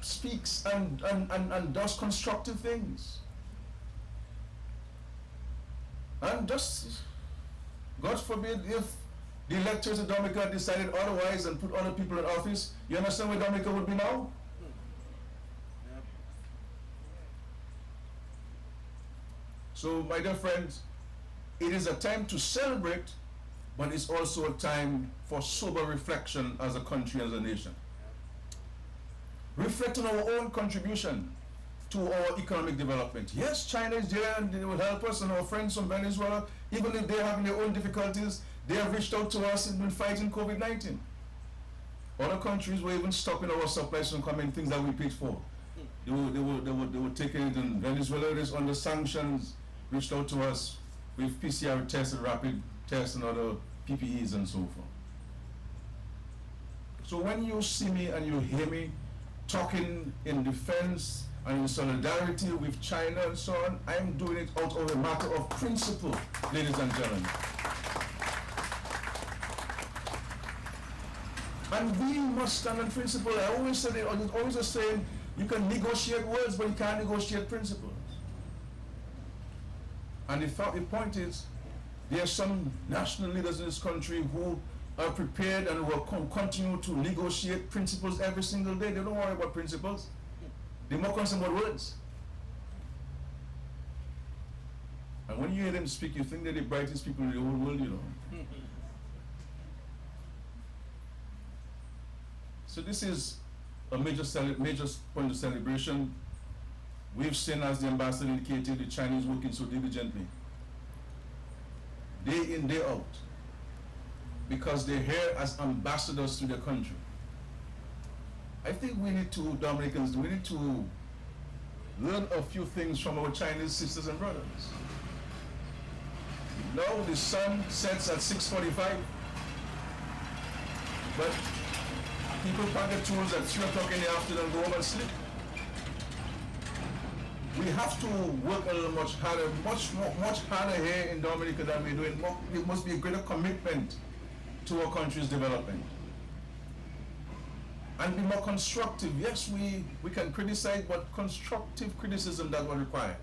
Speaker 6: speaks and does constructive things. And just, God forbid, if the electors of Dominica decided otherwise and put other people in office, you understand where Dominica would be now? So, my dear friends, it is a time to celebrate, but it's also a time for sober reflection as a country, as a nation. Reflect on our own contribution to our economic development. Yes, China is there and they will help us, and our friends from Venezuela, even if they're having their own difficulties, they have reached out to us and been fighting COVID-19. Other countries were even stopping our supplies from coming, things that we paid for. They were taking it, and Venezuela is under sanctions, reached out to us with PCR tests and rapid tests and other PPEs and so forth. So when you see me and you hear me talking in defense and in solidarity with China and so on, I am doing it out of a matter of principle, ladies and gentlemen. And we must stand on principle. I always say, there's always a saying, you can negotiate words, but you can't negotiate principles. And the point is, there are some national leaders in this country who are prepared and will continue to negotiate principles every single day. They don't worry about principles. They're more concerned about words. And when you hear them speak, you think they're the brightest people in the whole world, you know. So this is a major point of celebration. We've seen, as the ambassador indicated, the Chinese working so diligently, day in, day out, because they're here as ambassadors to their country. I think we need to, Dominicans, we need to learn a few things from our Chinese sisters and brothers. Now the sun sets at 6:45, but people pack their tools at 3 o'clock in the afternoon and go home and sleep. We have to work a little much harder, much harder here in Dominica than we're doing. There must be a greater commitment to our country's development. And be more constructive. Yes, we can criticize, but constructive criticism that will require.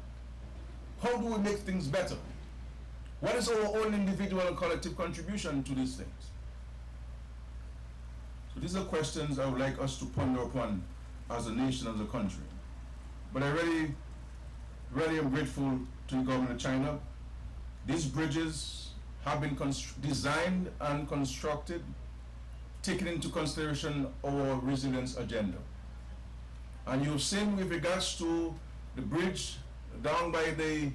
Speaker 6: How do we make things better? What is our own individual and collective contribution to these things? So these are questions I would like us to ponder upon as a nation, as a country. But I really am grateful to the government of China. These bridges have been designed and constructed, taking into consideration our resilience agenda. And you've seen with regards to the bridge down by the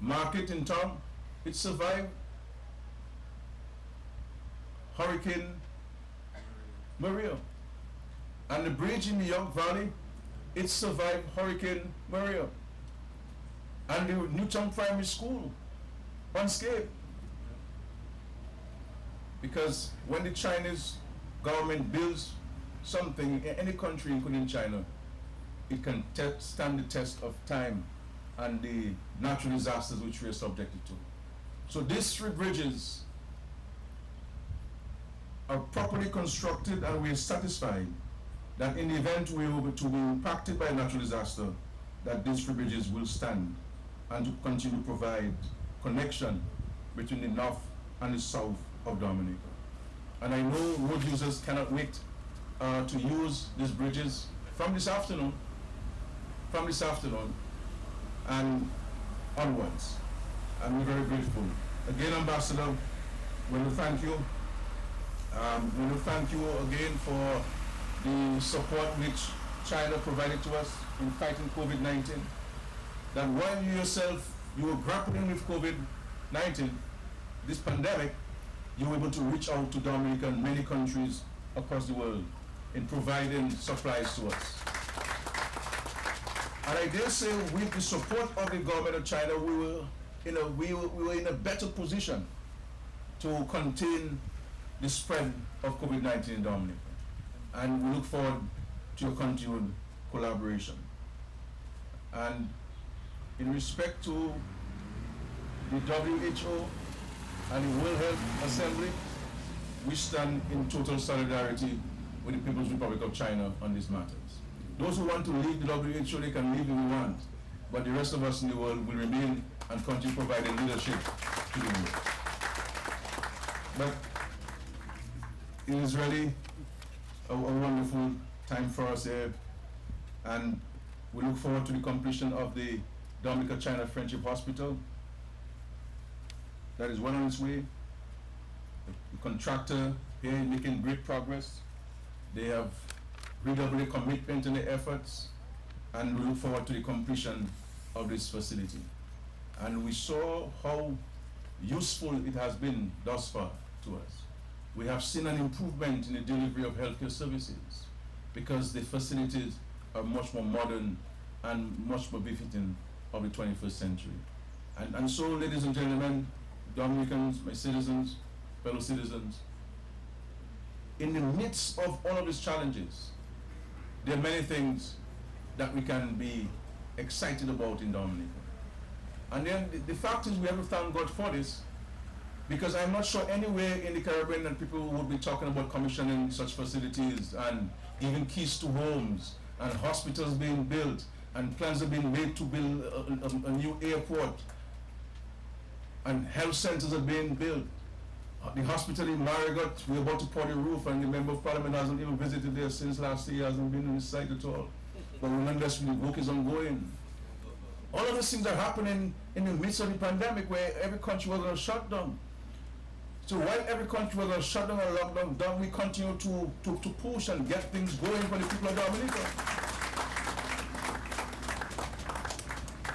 Speaker 6: market in town, it survived hurricane Maria. And the bridge in the York Valley, it survived Hurricane Maria. And the Newtown Primary School, unscathed. Because when the Chinese government builds something in any country, including China, it can stand the test of time and the natural disasters which we are subjected to. So these three bridges are properly constructed, and we are satisfied that in the event we are to be impacted by a natural disaster, that these three bridges will stand and to continue to provide connection between the north and the south of Dominica. And I know road users cannot wait to use these bridges from this afternoon and onwards. And we're very grateful. Again, Ambassador, we want to thank you. We want to thank you again for the support which China provided to us in fighting COVID-19. That while you yourself, you were grappling with COVID-19, this pandemic, you were able to reach out to Dominica and many countries across the world in providing supplies to us. And I dare say, with the support of the government of China, we were in a better position to contain the spread of COVID-19 in Dominica. And we look forward to your continued collaboration. And in respect to the WHO and the World Health Assembly, we stand in total solidarity with the People's Republic of China on these matters. Those who want to leave the WHO, they can leave if they want, but the rest of us in the world will remain and continue providing leadership to the world. But it is really a wonderful time for us here, and we look forward to the completion of the Dominica-China Friendship Hospital. That is well on its way. The contractor here is making great progress. They have redoubled their commitment in their efforts, and we look forward to the completion of this facility. And we saw how useful it has been thus far to us. We have seen an improvement in the delivery of healthcare services because the facilities are much more modern and much more befitting of the 21st century. And so, ladies and gentlemen, Dominicans, my citizens, fellow citizens, in the midst of all of these challenges, there are many things that we can be excited about in Dominica. And then the fact is, we have to thank God for this, because I'm not sure anywhere in the Caribbean that people would be talking about commissioning such facilities and giving keys to homes and hospitals being built and plans are being made to build a new airport and health centers are being built. The hospital in Marigot, we're about to pour the roof, and the Member of Parliament hasn't even visited there since last year, hasn't been on the site at all. But remember, the work is ongoing. All of these things are happening in the midst of the pandemic, where every country was going to shut down. So while every country was going to shut down and lock down, we continue to push and get things going for the people of Dominica.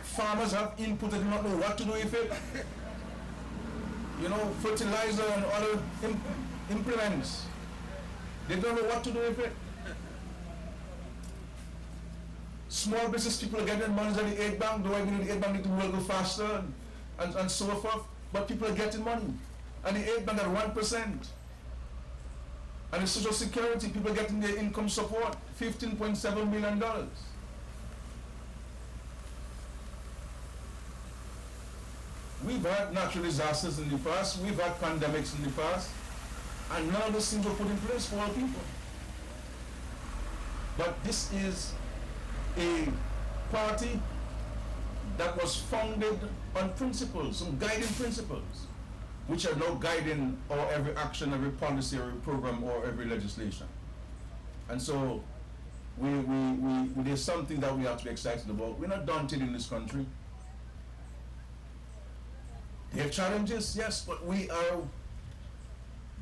Speaker 6: Farmers have input and do not know what to do with it. You know, fertilizer and other implements. They don't know what to do with it. Small business people are getting money at the aid bank, though I believe the aid bank need to work faster and so forth, but people are getting money. And the aid bank at 1%. And the Social Security, people are getting their income support, $15.7 million. We've had natural disasters in the past, we've had pandemics in the past, and none of those things were put in place for our people. But this is a party that was founded on principles, some guiding principles, which are now guiding our every action, every policy, every program, or every legislation. And so there's something that we have to be excited about. We're not daunted in this country. They have challenges, yes, but we are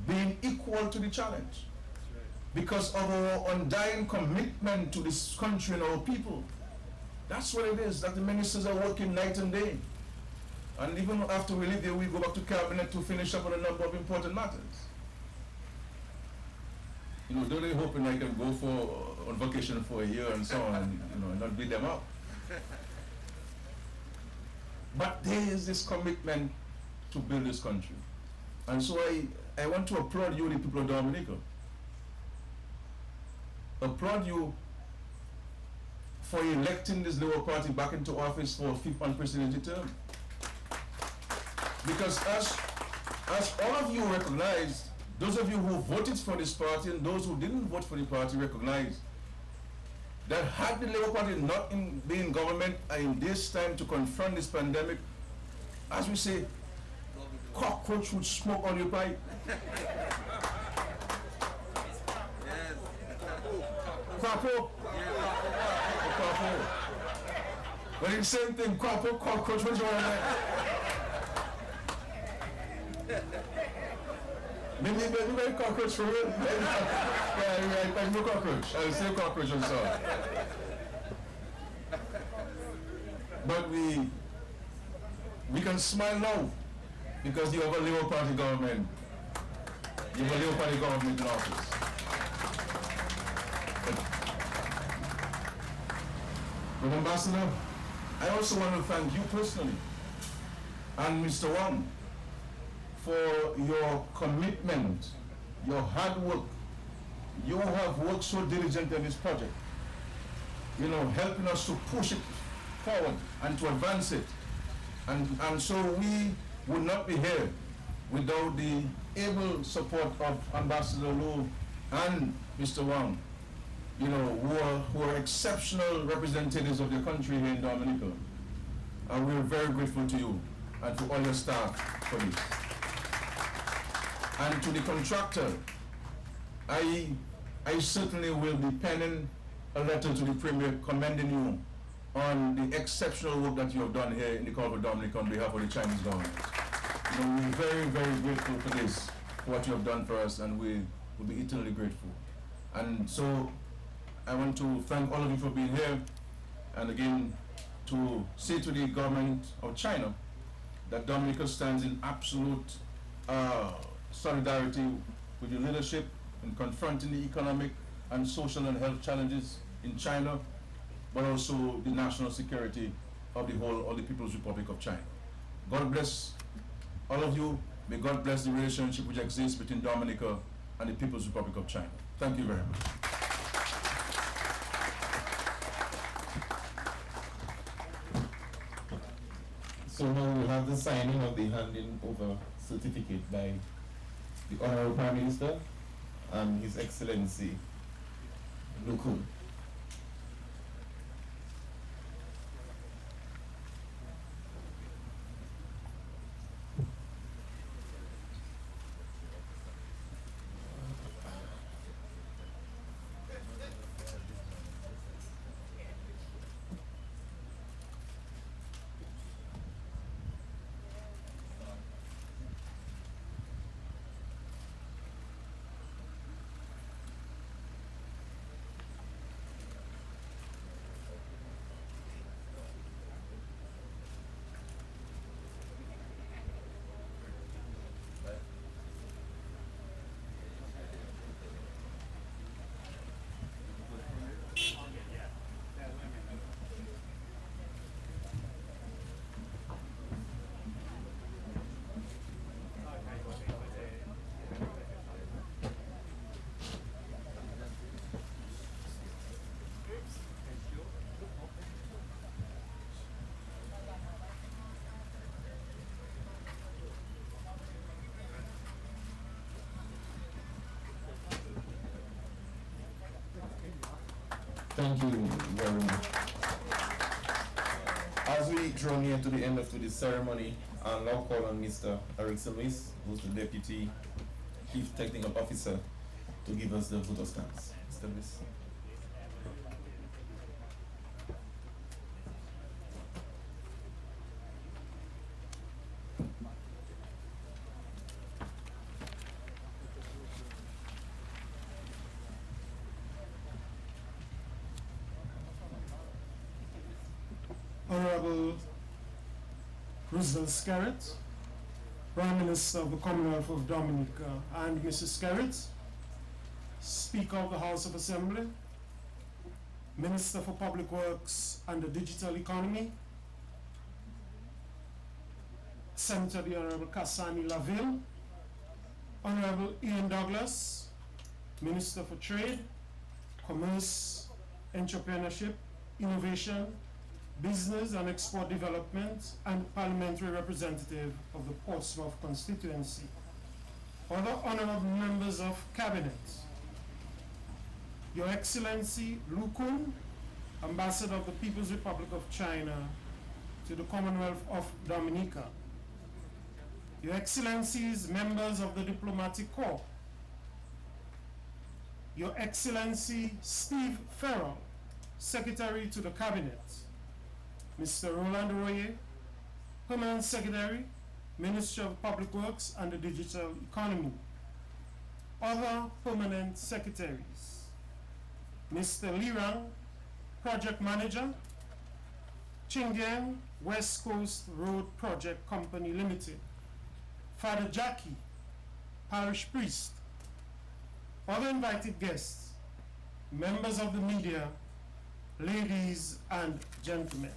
Speaker 6: being equal to the challenge because of our undying commitment to this country and our people. That's what it is, that the ministers are working night and day. And even after we leave here, we go back to cabinet to finish up on a number of important matters. Though they hoping I can go on vacation for a year and so on, and not beat them up. But there is this commitment to build this country. And so I want to applaud you, the people of Dominica. Applaud you for electing this Labour Party back into office for a fifth unprecedented term. Because as all of you recognize, those of you who voted for this party and those who didn't vote for the party recognize that had the Labour Party not been in government in this time to confront this pandemic, as we say, cockroach would smoke on your pipe. Crapo? Crapo. But it's the same thing, crapo, cockroach, what's wrong with that? Maybe cockroach for real? Yeah, no cockroach. I'll say cockroach, I'm sorry. But we can smile now because you have a Labour Party government. You have a Labour Party government in office. But Ambassador, I also want to thank you personally and Mr. Wang for your commitment, your hard work. You have worked so diligently on this project, helping us to push it forward and to advance it. And so we would not be here without the able support of Ambassador Lu and Mr. Wang, who are exceptional representatives of the country here in Dominica. And we're very grateful to you and to all your staff for this. And to the contractor, I certainly will be penning a letter to the Premier commending you on the exceptional work that you have done here in the Gulf of Dominica on behalf of the Chinese government. We're very, very grateful for this, for what you have done for us, and we will be eternally grateful. And so I want to thank all of you for being here, and again to say to the government of China that Dominica stands in absolute solidarity with your leadership in confronting the economic and social and health challenges in China, but also the national security of the People's Republic of China. God bless all of you. May God bless the relationship which exists between Dominica and the People's Republic of China. Thank you very much.
Speaker 2: So now we'll have the signing of the handing over certificate by the Honorable Prime Minister and His Excellency Lukun. Thank you very much. As we draw near to the end of today's ceremony, I'll now call on Mr. Erickson Lewis, who's the Deputy Chief Technical Officer, to give us the vote of thanks. Mr. Lewis.
Speaker 4: Honorable Roosevelt Skerritt, Prime Minister of the Commonwealth of Dominica, and Mrs. Skerritt, Speaker of the House of Assembly, Minister for Public Works and the Digital Economy, Senator the Honorable Kasani Laville, Honorable Ian Douglas, Minister for Trade, Commerce, Entrepreneurship, Innovation, Business and Export Development, and Parliamentary Representative of the Portsmouth constituency. Other honorable members of Cabinet, Your Excellency Lu Kun, Ambassador of the People's Republic of China to the Commonwealth of Dominica, Your Excellencies, members of the Diplomatic Corps, Your Excellency Steve Farrell, Secretary to the Cabinet, Mr. Roland Royer, Permanent Secretary, Ministry of Public Works and the Digital Economy, other Permanent Secretaries, Mr. Lirang, Project Manager, Chingyang West Coast Road Project Company Limited, Father Jackie, Parish Priest, other invited guests, members of the media, ladies and gentlemen.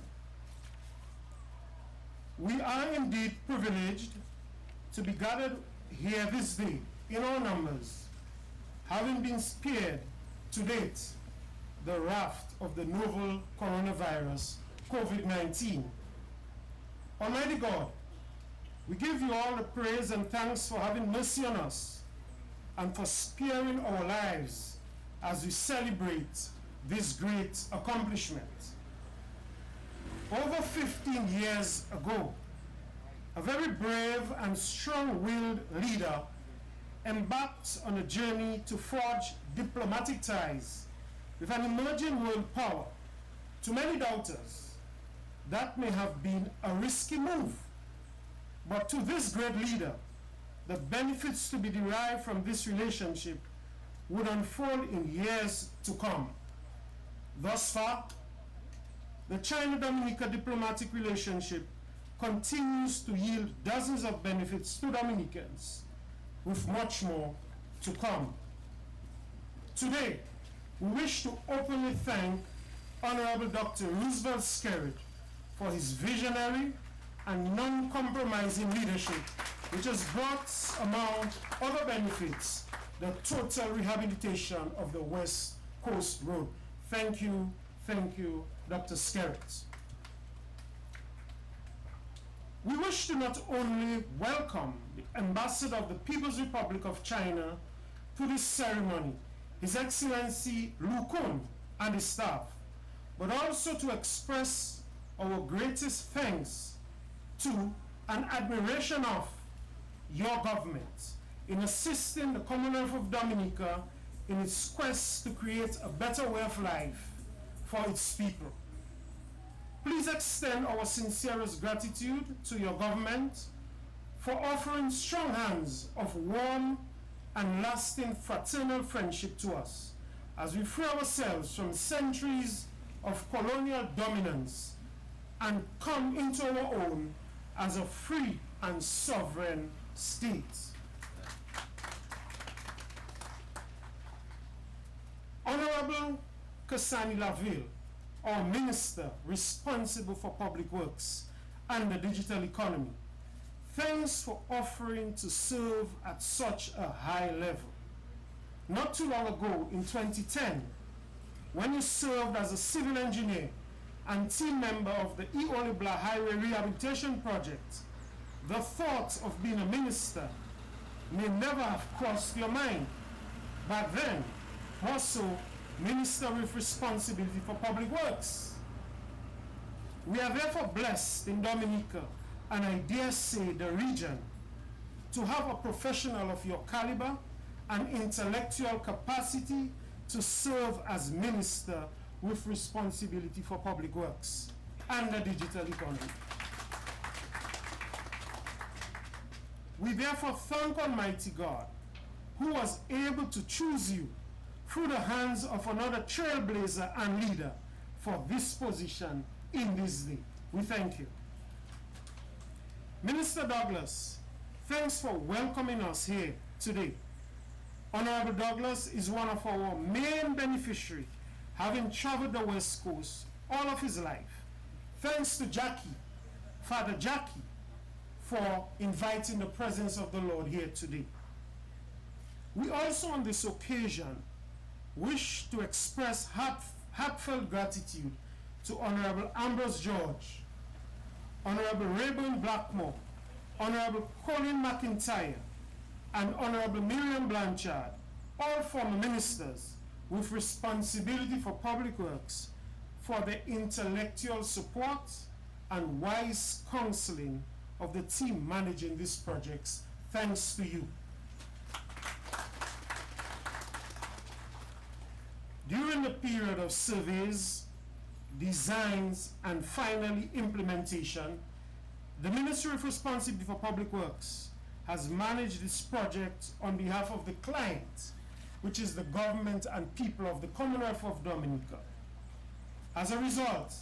Speaker 4: We are indeed privileged to be gathered here this day in our numbers, having been spared to date the raft of the novel coronavirus, COVID-19. Almighty God, we give you all the praise and thanks for having mercy on us and for sparing our lives as we celebrate this great accomplishment. Over 15 years ago, a very brave and strong-willed leader embarked on a journey to forge diplomatic ties with an emerging world power. To many doubters, that may have been a risky move, but to this great leader, the benefits to be derived from this relationship would unfold in years to come. Thus far, the China-Dominica diplomatic relationship continues to yield dozens of benefits to Dominicans, with much more to come. Today, we wish to openly thank Honorable Dr. Roosevelt Skerrit for his visionary and non-compromising leadership, which has brought, among other benefits, the total rehabilitation of the West Coast Road. Thank you, Dr. Skerrit. We wish to not only welcome the Ambassador of the People's Republic of China to this ceremony, His Excellency Lu Kun and his staff, but also to express our greatest thanks to and admiration of your government in assisting the Commonwealth of Dominica in its quest to create a better way of life for its people. Please extend our sincerest gratitude to your government for offering strong hands of warm and lasting fraternal friendship to us as we free ourselves from centuries of colonial dominance and come into our own as a free and sovereign state. Honorable Kasani Laville, our Minister responsible for Public Works and the Digital Economy, thanks for offering to serve at such a high level. Not too long ago, in 2010, when you served as a civil engineer and team member of the Eolibla Highway Rehabilitation Project, the thought of being a minister may never have crossed your mind. Back then, more so, Minister with responsibility for public works. We are therefore blessed in Dominica, and I dare say the region, to have a professional of your caliber and intellectual capacity to serve as Minister with responsibility for public works and the digital economy. We therefore thank Almighty God, who was able to choose you through the hands of another trailblazer and leader for this position in this day. We thank you. Minister Douglas, thanks for welcoming us here today.
Speaker 7: Honorable Douglas is one of our main beneficiaries, having traveled the West Coast all of his life. Thanks to Jackie, Father Jackie, for inviting the presence of the Lord here today. We also on this occasion wish to express heartfelt gratitude to Honorable Ambrose George, Honorable Rayburn Blackmore, Honorable Colin McIntyre, and Honorable Miriam Blanchard, all former ministers with responsibility for public works, for their intellectual support and wise counseling of the team managing these projects. Thanks to you. During the period of surveys, designs, and finally implementation, the Ministry of Responsibility for Public Works has managed this project on behalf of the client, which is the government and people of the Commonwealth of Dominica. As a result,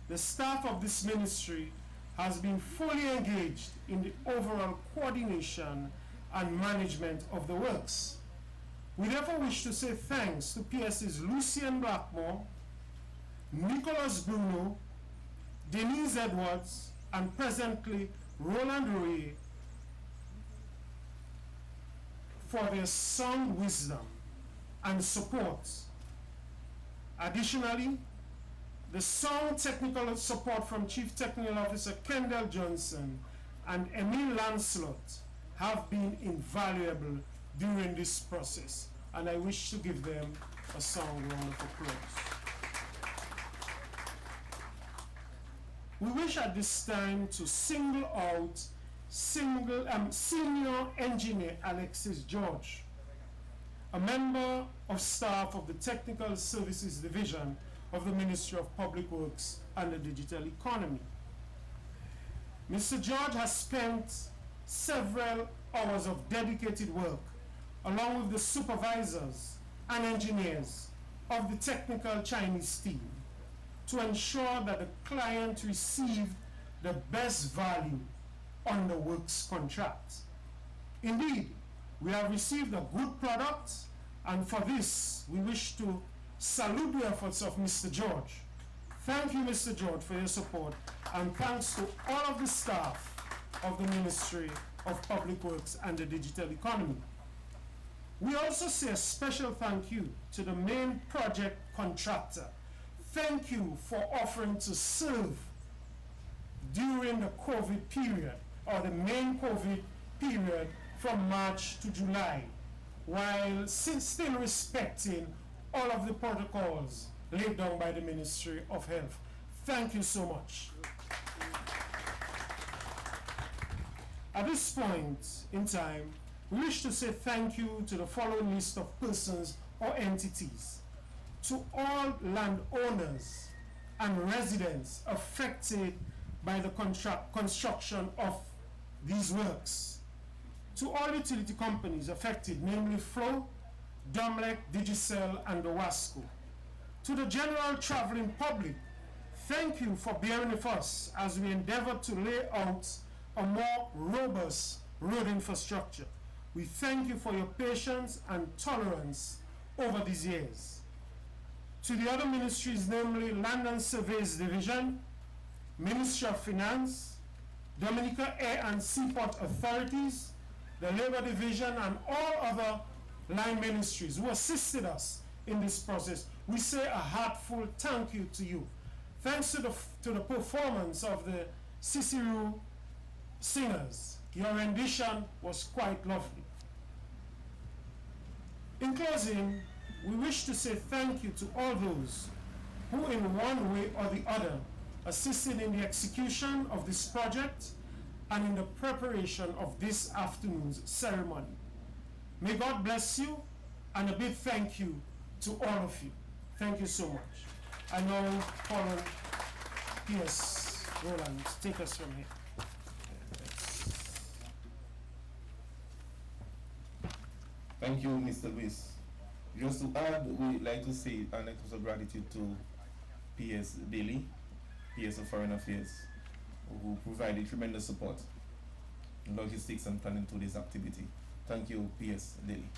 Speaker 7: the staff of this ministry has been fully engaged in the overall coordination and management of the works. We therefore wish to say thanks to PS's Lucien Blackmore, Nicholas Bruno, Denise Edwards, and presently Roland Ray for their sound wisdom and support. Additionally, the sound technical support from Chief Technical Officer Kendall Johnson and Emile Lancelot have been invaluable during this process, and I wish to give them a sound round of applause. We wish at this time to single out Senior Engineer Alexis George, a member of staff of the Technical Services Division of the Ministry of Public Works and the Digital Economy. Mr. George has spent several hours of dedicated work along with the supervisors and engineers of the technical Chinese team to ensure that the client received the best value on the works contract. Indeed, we have received a good product, and for this we wish to salute the efforts of Mr. George. Thank you, Mr. George, for your support, and thanks to all of the staff of the Ministry of Public Works and the Digital Economy. We also say a special thank you to the main project contractor. Thank you for offering to serve during the COVID period, or the main COVID period from March to July, while still respecting all of the protocols laid down by the Ministry of Health. Thank you so much. At this point in time, we wish to say thank you to the following list of persons or entities: to all landowners and residents affected by the construction of these works, to all utility companies affected, namely Flow, Domlec, Digicel, and Owasco, to the general traveling public, thank you for bearing with us as we endeavor to lay out a more robust road infrastructure. We thank you for your patience and tolerance over these years. To the other ministries, namely Land and Surveys Division, Ministry of Finance, Dominica Air and Seaport Authorities, the Labor Division, and all other line ministries who assisted us in this process, we say a heartfelt thank you to you. Thanks to the performance of the Cicero singers, your rendition was quite lovely. In closing, we wish to say thank you to all those who in one way or the other assisted in the execution of this project and in the preparation of this afternoon's ceremony. May God bless you, and a big thank you to all of you. Thank you so much. I now call on P.S. Roland to take us from here.
Speaker 2: Thank you, Mr. Luis. Just to add, we'd like to say an express of gratitude to P.S. Daly, P.S. of Foreign Affairs, who provided tremendous support, logistics, and planning to this activity. Thank you, P.S. Daly.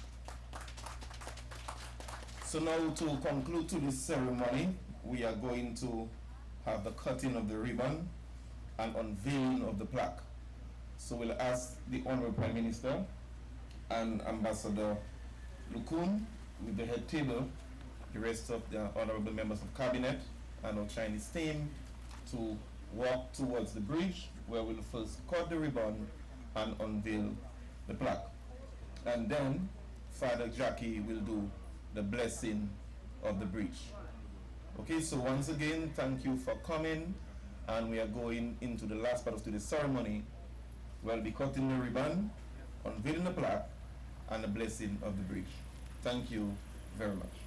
Speaker 2: So now to conclude to this ceremony, we are going to have the cutting of the ribbon and unveiling of the plaque. So we'll ask the Honorable Prime Minister and Ambassador Lukun with the head table, the rest of the honorable members of cabinet and our Chinese team to walk towards the bridge where we'll first cut the ribbon and unveil the plaque. And then Father Jackie will do the blessing of the bridge. Okay, so once again, thank you for coming, and we are going into the last part of today's ceremony. We'll be cutting the ribbon, unveiling the plaque, and the blessing of the bridge. Thank you very much.